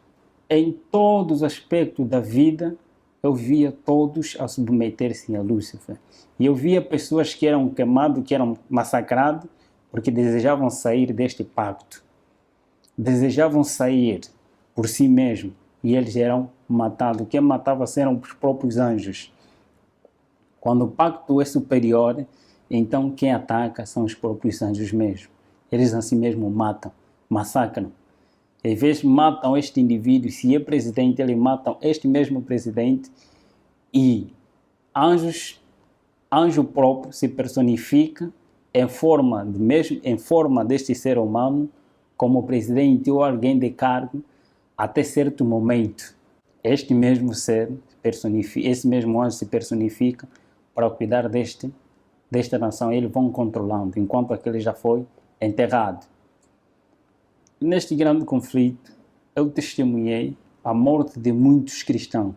em todos os aspectos da vida, eu via todos a submeter-se a Lúcifer. E eu via pessoas que eram queimadas, que eram massacradas, porque desejavam sair deste pacto. Desejavam sair por si mesmos, e eles eram matados. Quem matava eram os próprios anjos. Quando o pacto é superior, então quem ataca são os próprios anjos mesmo. Eles assim mesmo matam, massacram. Às vezes matam este indivíduo, se é presidente, eles matam este mesmo presidente, e anjo próprio se personifica em forma deste ser humano, como presidente ou alguém de cargo, até certo momento. Este mesmo ser esse mesmo anjo se personifica para cuidar desta nação. Eles vão controlando, enquanto aquele já foi enterrado. Neste grande conflito, eu testemunhei a morte de muitos cristãos.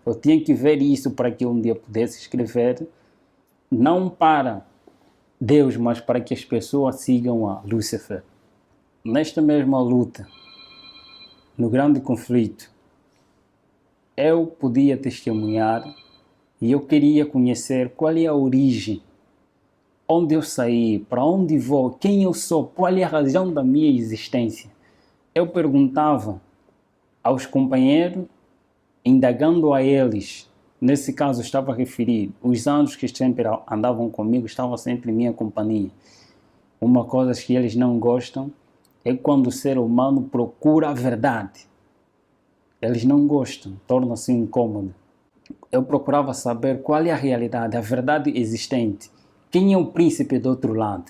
Eu tinha que ver isso para que um dia pudesse escrever, não para Deus, mas para que as pessoas sigam a Lúcifer. Nesta mesma luta, no grande conflito, eu podia testemunhar e eu queria conhecer qual é a origem, onde eu saí, para onde vou, quem eu sou, qual é a razão da minha existência. Eu perguntava aos companheiros, indagando a eles, nesse caso estava a referir, os anjos que sempre andavam comigo, estavam sempre em minha companhia. Uma coisa que eles não gostam é quando o ser humano procura a verdade. Eles não gostam, torna-se incômodo. Eu procurava saber qual é a realidade, a verdade existente. Quem é o príncipe do outro lado?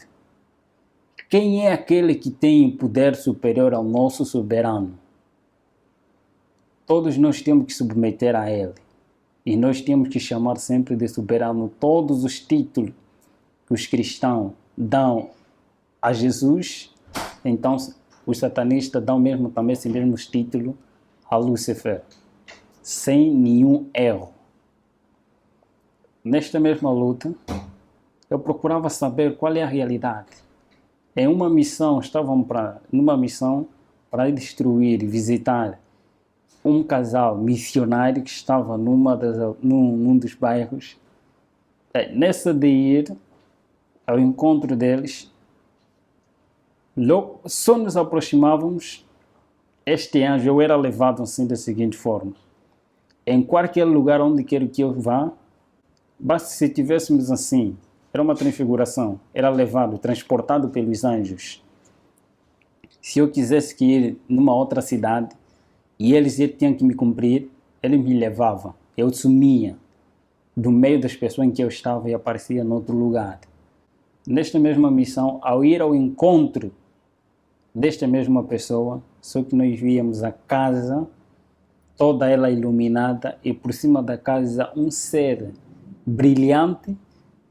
Quem é aquele que tem poder superior ao nosso soberano? Todos nós temos que submeter a ele. E nós temos que chamar sempre de soberano todos os títulos que os cristãos dão a Jesus. Então, os satanistas dão mesmo também esse mesmo título a Lúcifer, sem nenhum erro. Nesta mesma luta, eu procurava saber qual é a realidade. Em uma missão, numa missão para destruir, visitar um casal missionário que estava num dos bairros. Nessa de ir ao encontro deles, logo, só nos aproximávamos, este anjo eu era levado assim da seguinte forma: em qualquer lugar onde quer que eu vá, basta se tivéssemos assim, era uma transfiguração, era levado, transportado pelos anjos. Se eu quisesse ir numa outra cidade e eles tinham que me cumprir, eles me levavam, eu sumia do meio das pessoas em que eu estava e aparecia em outro lugar. Nesta mesma missão, ao ir ao encontro desta mesma pessoa, só que nós víamos a casa toda ela iluminada e por cima da casa um ser brilhante,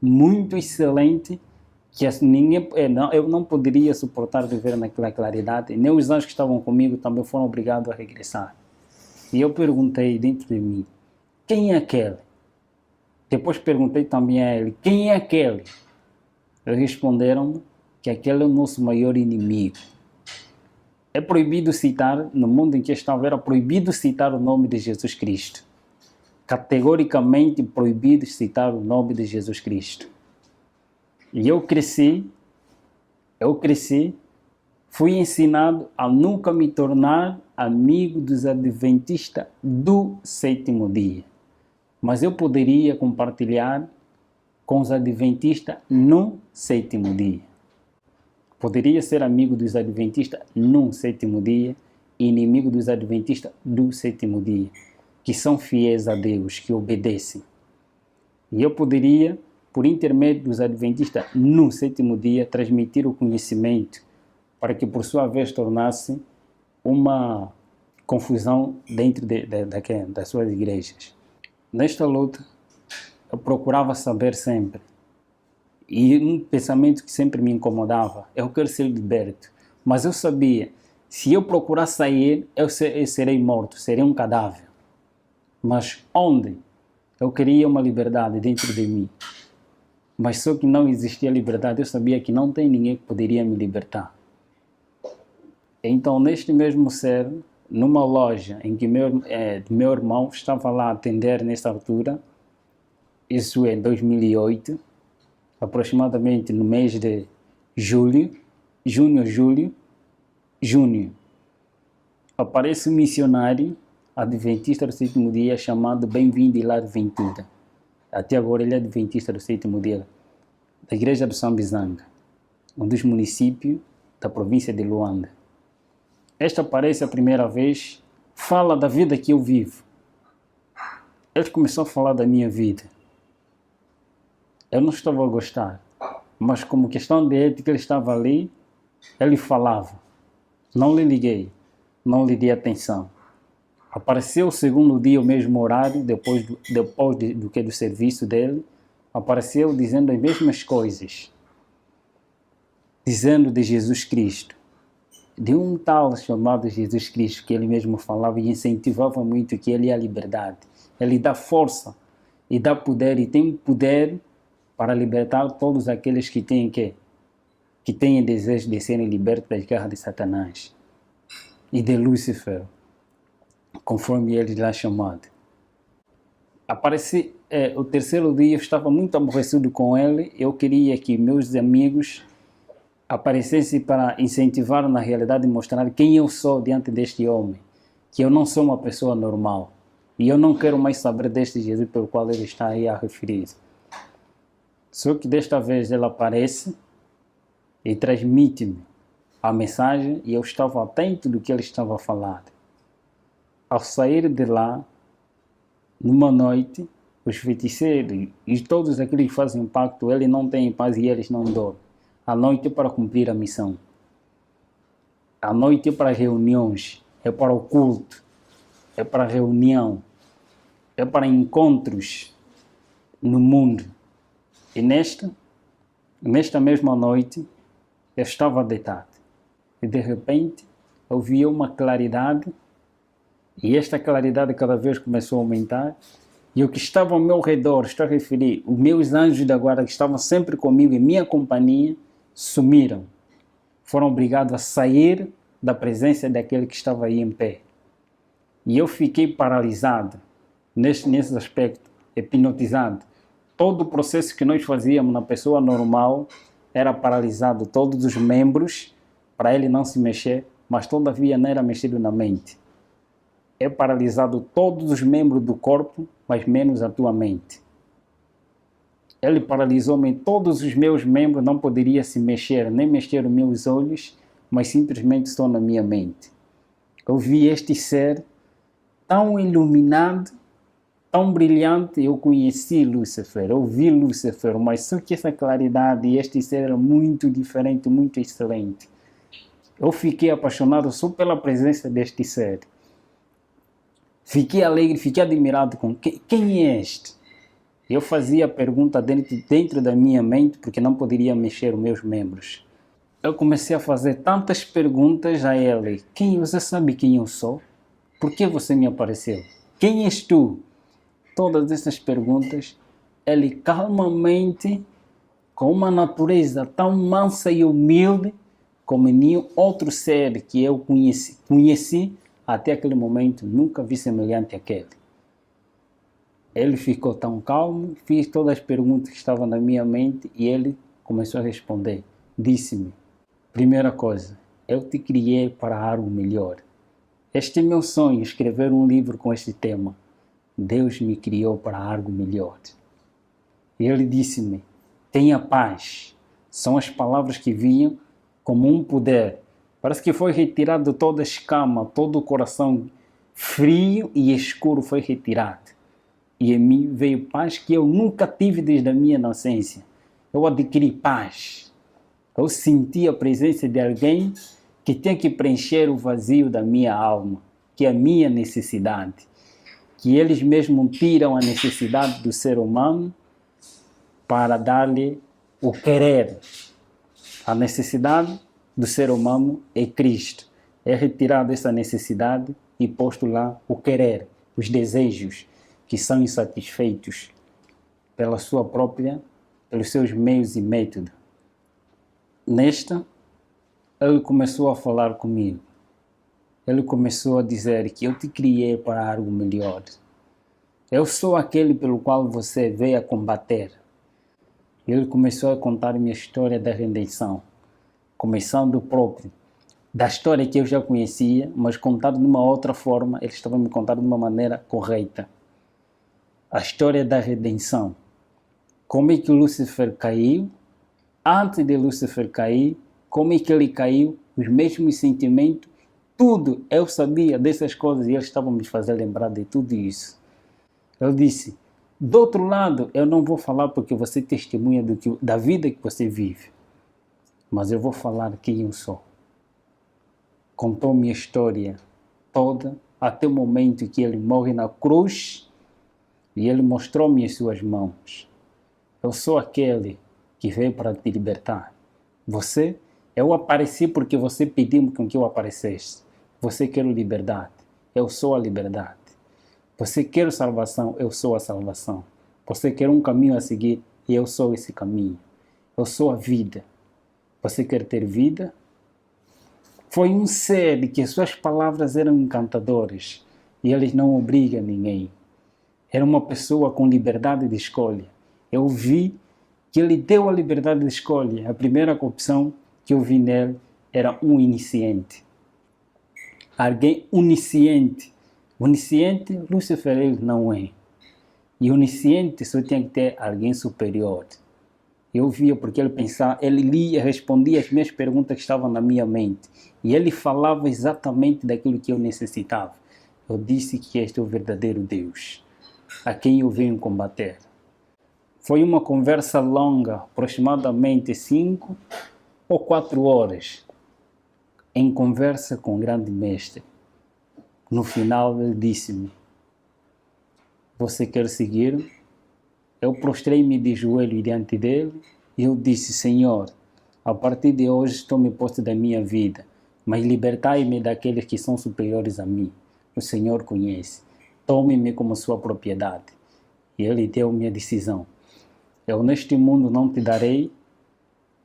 muito excelente, que eu não poderia suportar viver naquela claridade. Nem os anjos que estavam comigo também foram obrigados a regressar. E eu perguntei dentro de mim, quem é aquele? Depois perguntei também a ele, quem é aquele? Eles responderam que aquele é o nosso maior inimigo. É proibido citar, no mundo em que estava, era proibido citar o nome de Jesus Cristo. Categoricamente proibido citar o nome de Jesus Cristo. E eu cresci, fui ensinado a nunca me tornar amigo dos adventistas do sétimo dia. Mas eu poderia compartilhar com os adventistas no sétimo dia. Poderia ser amigo dos adventistas no sétimo dia e inimigo dos adventistas do sétimo dia, que são fiéis a Deus, que obedecem. E eu poderia, por intermédio dos adventistas no sétimo dia, transmitir o conhecimento para que, por sua vez, tornasse uma confusão dentro das suas igrejas. Nesta luta, eu procurava saber sempre. E um pensamento que sempre me incomodava, eu quero ser liberto. Mas eu sabia, se eu procurar sair, eu serei morto, serei um cadáver. Mas onde? Eu queria uma liberdade dentro de mim. Mas só que não existia liberdade, eu sabia que não tem ninguém que poderia me libertar. Então, neste mesmo ser, numa loja em que meu irmão estava lá a atender nessa altura, isso em 2008, aproximadamente no mês de junho, aparece um missionário adventista do sétimo dia chamado Bem-vindo Hilário Ventura. Até agora ele é adventista do sétimo dia, da igreja do São Bizanga, um dos municípios da província de Luanda. Este aparece a primeira vez, fala da vida que eu vivo. Ele começou a falar da minha vida. Eu não estava a gostar, mas como questão de ética ele estava ali, ele falava. Não lhe liguei, não lhe dei atenção. Apareceu o segundo dia, o mesmo horário, depois do serviço dele, apareceu dizendo as mesmas coisas, dizendo de Jesus Cristo, de um tal chamado Jesus Cristo, que ele mesmo falava e incentivava muito que ele é a liberdade. Ele dá força e dá poder, e tem poder para libertar todos aqueles que têm desejo de serem libertos das garras de Satanás e de Lúcifer, conforme ele lá chamado. O terceiro dia eu estava muito aborrecido com ele, eu queria que meus amigos aparecessem para incentivar na realidade e mostrar quem eu sou diante deste homem, que eu não sou uma pessoa normal, e eu não quero mais saber deste Jesus pelo qual ele está aí a referir. Só que desta vez ele aparece e transmite-me a mensagem e eu estava atento do que ele estava a falar. Ao sair de lá, numa noite, os feiticeiros e todos aqueles que fazem pacto, eles não têm paz e eles não dormem. A noite é para cumprir a missão. A noite é para reuniões, é para o culto, é para reunião, é para encontros no mundo. E nesta mesma noite, eu estava deitado. E de repente, eu via uma claridade, e esta claridade cada vez começou a aumentar, e o que estava ao meu redor, estou a referir, os meus anjos da guarda que estavam sempre comigo, em minha companhia, sumiram. Foram obrigados a sair da presença daquele que estava aí em pé. E eu fiquei paralisado, nesse aspecto, hipnotizado. Todo o processo que nós fazíamos na pessoa normal era paralisado, todos os membros, para ele não se mexer, mas todavia não era mexido na mente. É paralisado todos os membros do corpo, mas menos a tua mente. Ele paralisou-me, todos os meus membros não poderiam se mexer, nem mexer os meus olhos, mas simplesmente só na minha mente. Eu vi este ser tão iluminado, tão brilhante, eu conheci Lúcifer, eu vi Lúcifer, mas só que essa claridade e este ser era muito diferente, muito excelente. Eu fiquei apaixonado só pela presença deste ser. Fiquei alegre, fiquei admirado com quem é este? Eu fazia a pergunta dentro da minha mente, porque não poderia mexer os meus membros. Eu comecei a fazer tantas perguntas a ele. Você sabe quem eu sou? Por que você me apareceu? Quem és tu? Todas essas perguntas, ele calmamente, com uma natureza tão mansa e humilde, como nenhum outro ser que eu conheci até aquele momento, nunca vi semelhante àquele. Ele ficou tão calmo, fiz todas as perguntas que estavam na minha mente e ele começou a responder. Disse-me, primeira coisa, eu te criei para algo melhor. Este é meu sonho, escrever um livro com este tema. Deus me criou para algo melhor. E ele disse-me, tenha paz. São as palavras que vinham como um poder. Parece que foi retirado toda a escama, todo o coração frio e escuro foi retirado. E em mim veio paz que eu nunca tive desde a minha nascença. Eu adquiri paz. Eu senti a presença de alguém que tem que preencher o vazio da minha alma, que é a minha necessidade. Que eles mesmos tiram a necessidade do ser humano para dar-lhe o querer. A necessidade do ser humano é Cristo. É retirado essa necessidade e posto lá o querer, os desejos que são insatisfeitos pelos seus meios e métodos. Nesta, ele começou a falar comigo. Ele começou a dizer que eu te criei para algo melhor. Eu sou aquele pelo qual você veio a combater. Ele começou a contar minha história da redenção, começando da história que eu já conhecia, mas contado de uma outra forma. Ele estava me contando de uma maneira correta. A história da redenção. Como é que Lúcifer caiu? Antes de Lúcifer cair, como é que ele caiu? Os mesmos sentimentos, tudo. Eu sabia dessas coisas e eles estavam me fazendo lembrar de tudo isso. Eu disse, do outro lado, eu não vou falar porque você testemunha da vida que você vive, mas eu vou falar quem eu sou. Contou minha história toda, até o momento que ele morre na cruz e ele mostrou-me as suas mãos. Eu sou aquele que veio para te libertar. Eu apareci porque você pediu com que eu aparecesse. Você quer liberdade, eu sou a liberdade. Você quer salvação, eu sou a salvação. Você quer um caminho a seguir, e eu sou esse caminho. Eu sou a vida. Você quer ter vida? Foi um ser que suas palavras eram encantadoras e eles não obrigam ninguém. Era uma pessoa com liberdade de escolha. Eu vi que ele deu a liberdade de escolha. A primeira opção que eu vi nele era um iniciante. Alguém onisciente. Onisciente, Lúcifer ele não é. E onisciente só tinha que ter alguém superior. Eu via porque ele pensava, ele lia, respondia as minhas perguntas que estavam na minha mente. E ele falava exatamente daquilo que eu necessitava. Eu disse que este é o verdadeiro Deus, a quem eu venho combater. Foi uma conversa longa, aproximadamente 5 ou 4 horas, em conversa com o grande mestre. No final ele disse-me, você quer seguir? Eu prostrei-me de joelho diante dele e eu disse, Senhor, a partir de hoje tome posse da minha vida, mas libertai-me daqueles que são superiores a mim. O Senhor conhece. Tome-me como sua propriedade. E ele deu minha decisão. Eu neste mundo não te darei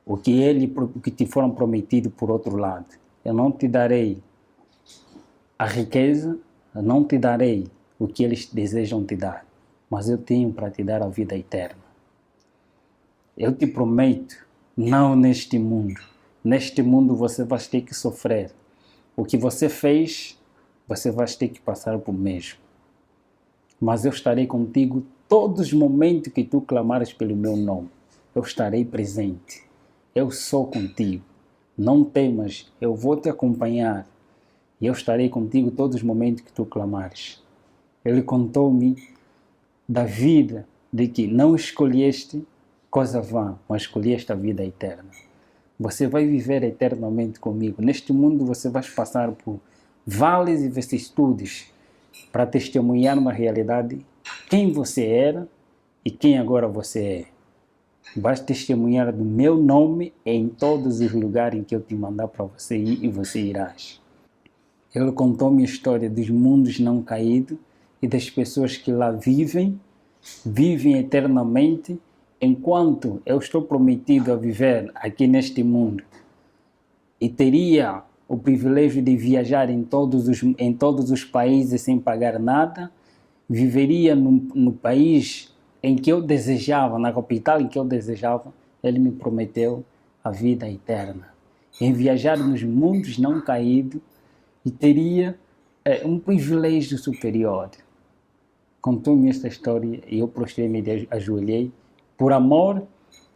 o que te foram prometido por outro lado. Eu não te darei a riqueza, eu não te darei o que eles desejam te dar, mas eu tenho para te dar a vida eterna. Eu te prometo, não neste mundo. Neste mundo você vai ter que sofrer. O que você fez, você vai ter que passar por mesmo. Mas eu estarei contigo todos os momentos que tu clamares pelo meu nome. Eu estarei presente. Eu sou contigo. Não temas, eu vou te acompanhar. E eu estarei contigo todos os momentos que tu clamares. Ele contou-me da vida, de que não escolheste coisa vã, mas escolheste a vida eterna. Você vai viver eternamente comigo. Neste mundo você vai passar por vales e vicissitudes para testemunhar uma realidade, quem você era e quem agora você é. Vais testemunhar do meu nome em todos os lugares em que eu te mandar para você ir e você irás. Ele contou-me a história dos mundos não caídos e das pessoas que lá vivem eternamente, enquanto eu estou prometido a viver aqui neste mundo e teria o privilégio de viajar em todos os países sem pagar nada, viveria no país em que eu desejava, na capital em que eu desejava. Ele me prometeu a vida eterna, em viajar nos mundos não caídos, e teria um privilégio superior. Contou-me esta história e eu prostrei-me e ajoelhei. Por amor,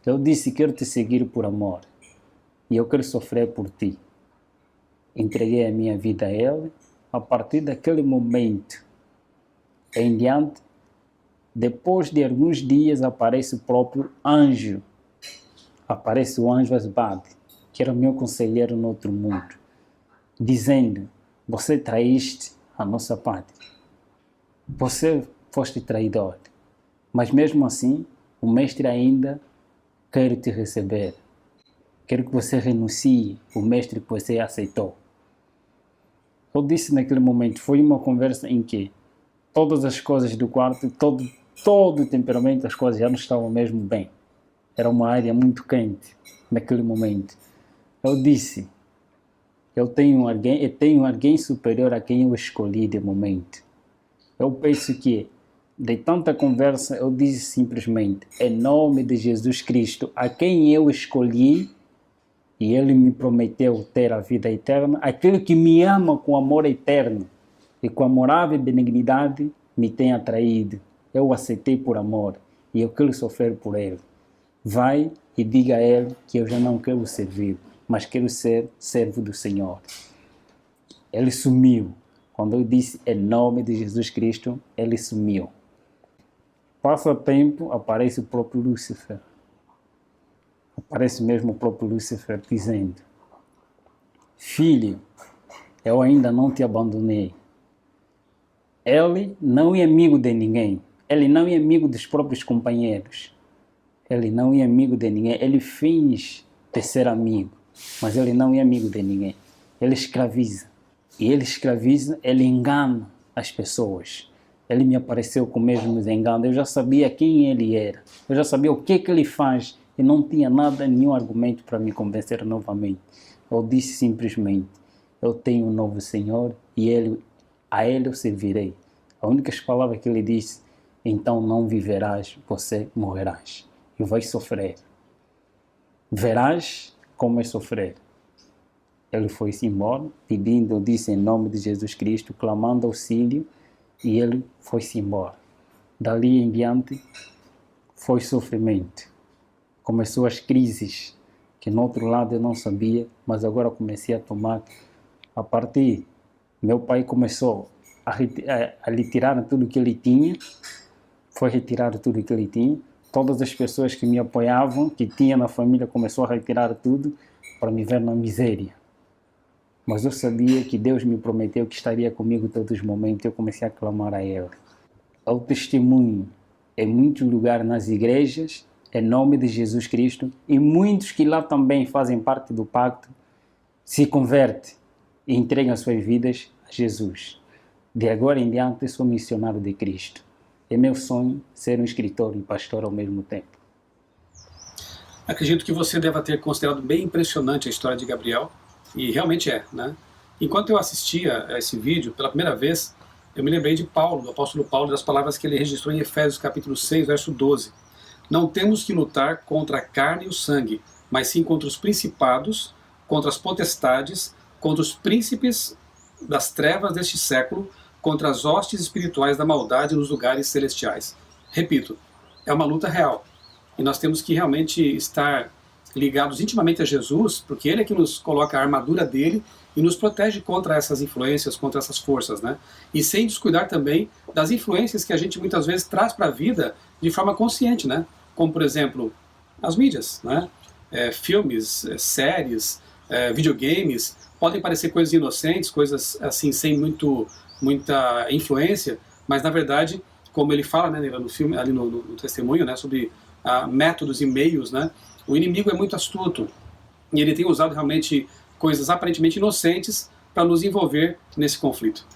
eu disse, quero te seguir por amor. E eu quero sofrer por ti. Entreguei a minha vida a ele. A partir daquele momento em diante, depois de alguns dias, aparece o próprio anjo. Aparece o anjo Asbad, que era o meu conselheiro no outro mundo, dizendo, você traíste a nossa pátria. Você foste traidor. Mas mesmo assim, o mestre ainda quer te receber. Quero que você renuncie o mestre que você aceitou. Eu disse naquele momento, foi uma conversa em que todas as coisas do quarto, todo o temperamento, as coisas já não estavam mesmo bem. Era uma área muito quente naquele momento. Eu disse, eu tenho alguém superior a quem eu escolhi de momento. Eu penso que, de tanta conversa, eu disse simplesmente, em nome de Jesus Cristo, a quem eu escolhi, e Ele me prometeu ter a vida eterna, aquele que me ama com amor eterno e com amorável benignidade me tem atraído. Eu o aceitei por amor e eu quero sofrer por Ele. Vai e diga a Ele que eu já não quero servir, mas quero ser servo do Senhor. Ele sumiu. Quando eu disse em nome de Jesus Cristo, ele sumiu. Passa tempo, aparece o próprio Lúcifer. Aparece mesmo o próprio Lúcifer dizendo, filho, eu ainda não te abandonei. Ele não é amigo de ninguém. Ele não é amigo dos próprios companheiros. Ele não é amigo de ninguém. Ele finge de ser amigo, mas ele não é amigo de ninguém. Ele escraviza. E ele escraviza, ele engana as pessoas. Ele me apareceu com o mesmo engano. Eu já sabia quem ele era. Eu já sabia o que ele faz. E não tinha nenhum argumento para me convencer novamente. Eu disse simplesmente, eu tenho um novo Senhor e a Ele eu servirei. A única palavra que ele disse, então não viverás, você morrerás. E vais sofrer. Verás como é sofrer. Ele foi-se embora, pedindo, eu disse em nome de Jesus Cristo, clamando auxílio, e ele foi-se embora. Dali em diante, foi sofrimento. Começou as crises, que no outro lado eu não sabia, mas agora comecei a tomar. A partir, meu pai começou a retirar tudo que ele tinha, foi retirar tudo que ele tinha. Todas as pessoas que me apoiavam, que tinha na família, começou a retirar tudo para me ver na miséria. Mas eu sabia que Deus me prometeu que estaria comigo todos os momentos. Eu comecei a clamar a Ele. Eu testemunho em muitos lugares nas igrejas, em nome de Jesus Cristo, e muitos que lá também fazem parte do pacto, se convertem e entregam as suas vidas a Jesus. De agora em diante, sou missionário de Cristo. É meu sonho ser um escritor e pastor ao mesmo tempo. Acredito que você deva ter considerado bem impressionante a história de Gabriel, e realmente é, né? Enquanto eu assistia a esse vídeo pela primeira vez, eu me lembrei de Paulo, do apóstolo Paulo, das palavras que ele registrou em Efésios capítulo 6, verso 12. Não temos que lutar contra a carne e o sangue, mas sim contra os principados, contra as potestades, contra os príncipes das trevas deste século, contra as hostes espirituais da maldade nos lugares celestiais. Repito, é uma luta real. E nós temos que realmente estar ligados intimamente a Jesus, porque Ele é que nos coloca a armadura dele e nos protege contra essas influências, contra essas forças, né? E sem descuidar também das influências que a gente muitas vezes traz para a vida de forma consciente, né? Como, por exemplo, as mídias, né? Filmes, séries, videogames, podem parecer coisas inocentes, coisas assim, sem muita influência, mas na verdade, como ele fala, né, no filme, ali no testemunho, né, sobre métodos e meios, né? O inimigo é muito astuto e ele tem usado realmente coisas aparentemente inocentes para nos envolver nesse conflito.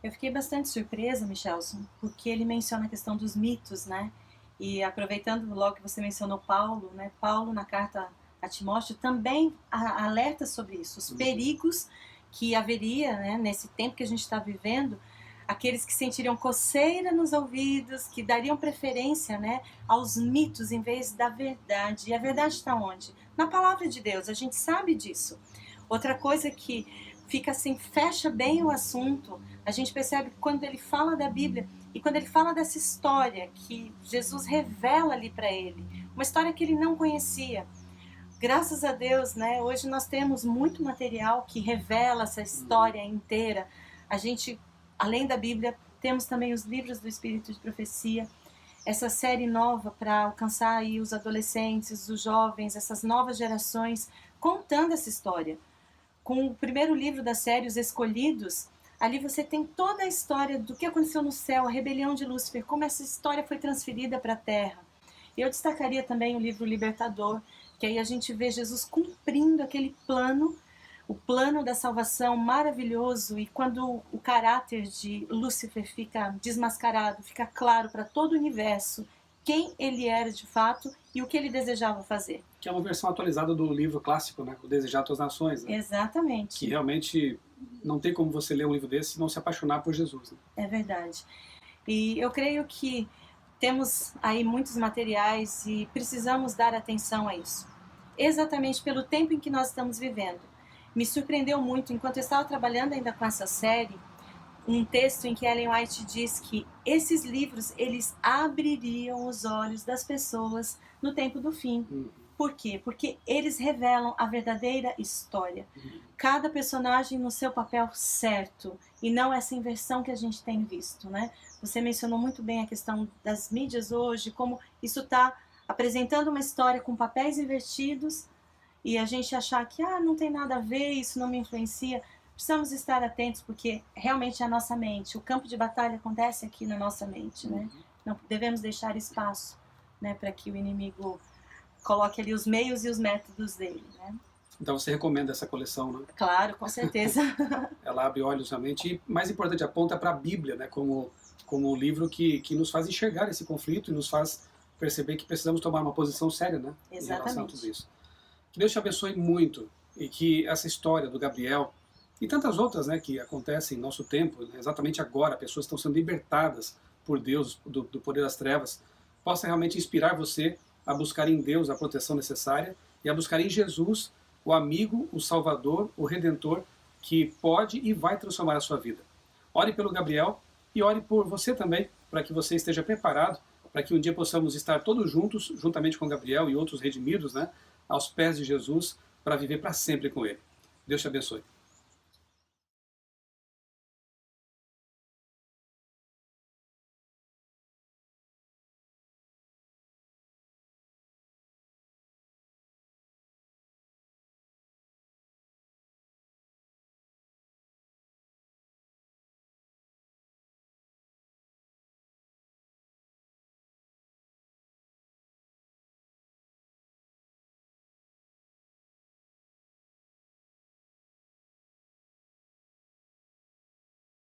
Eu fiquei bastante surpresa, Michelson, porque ele menciona a questão dos mitos, né? E aproveitando logo que você mencionou Paulo, né? Paulo na carta a Timóteo também alerta sobre isso, os perigos que haveria, né, nesse tempo que a gente está vivendo, aqueles que sentiriam coceira nos ouvidos, que dariam preferência, né, aos mitos em vez da verdade. E a verdade está onde? Na palavra de Deus, a gente sabe disso. Outra coisa que fica assim, fecha bem o assunto, a gente percebe que quando ele fala da Bíblia e quando ele fala dessa história que Jesus revela ali para ele, uma história que ele não conhecia. Graças a Deus, né, hoje nós temos muito material que revela essa história inteira. A gente, além da Bíblia, temos também os livros do Espírito de Profecia, essa série nova para alcançar aí os adolescentes, os jovens, essas novas gerações, contando essa história. Com o primeiro livro da série, Os Escolhidos, ali você tem toda a história do que aconteceu no céu, a rebelião de Lúcifer, como essa história foi transferida para a Terra. Eu destacaria também o livro Libertador, que aí a gente vê Jesus cumprindo aquele plano, o plano da salvação maravilhoso, e quando o caráter de Lúcifer fica desmascarado, fica claro para todo o universo quem ele era de fato e o que ele desejava fazer. Que é uma versão atualizada do livro clássico, né? O Desejar Tuas Nações. Né? Exatamente. Que realmente não tem como você ler um livro desse e não se apaixonar por Jesus. Né? É verdade. E eu creio que temos aí muitos materiais e precisamos dar atenção a isso. Exatamente pelo tempo em que nós estamos vivendo. Me surpreendeu muito, enquanto eu estava trabalhando ainda com essa série, um texto em que Ellen White diz que esses livros, eles abririam os olhos das pessoas no tempo do fim. Por quê? Porque eles revelam a verdadeira história. Cada personagem no seu papel certo, e não essa inversão que a gente tem visto, né? Você mencionou muito bem a questão das mídias hoje, como isso está apresentando uma história com papéis invertidos, e a gente achar que não tem nada a ver, isso não me influencia. Precisamos estar atentos, porque realmente é a nossa mente, o campo de batalha acontece aqui na nossa mente, né? Não devemos deixar espaço, né, para que o inimigo coloque ali os meios e os métodos dele, né? Então você recomenda essa coleção, né? Claro, com certeza. Ela abre olhos realmente, e mais importante, aponta para a Bíblia, né, como o livro que nos faz enxergar esse conflito e nos faz perceber que precisamos tomar uma posição séria, né, em relação a tudo isso. Que Deus te abençoe muito, e que essa história do Gabriel e tantas outras, né, que acontecem em nosso tempo, né, exatamente agora, pessoas estão sendo libertadas por Deus, do poder das trevas, possa realmente inspirar você a buscar em Deus a proteção necessária e a buscar em Jesus o amigo, o Salvador, o Redentor, que pode e vai transformar a sua vida. Ore pelo Gabriel e ore por você também, para que você esteja preparado, para que um dia possamos estar todos juntos, juntamente com Gabriel e outros redimidos, né, aos pés de Jesus, para viver para sempre com ele. Deus te abençoe.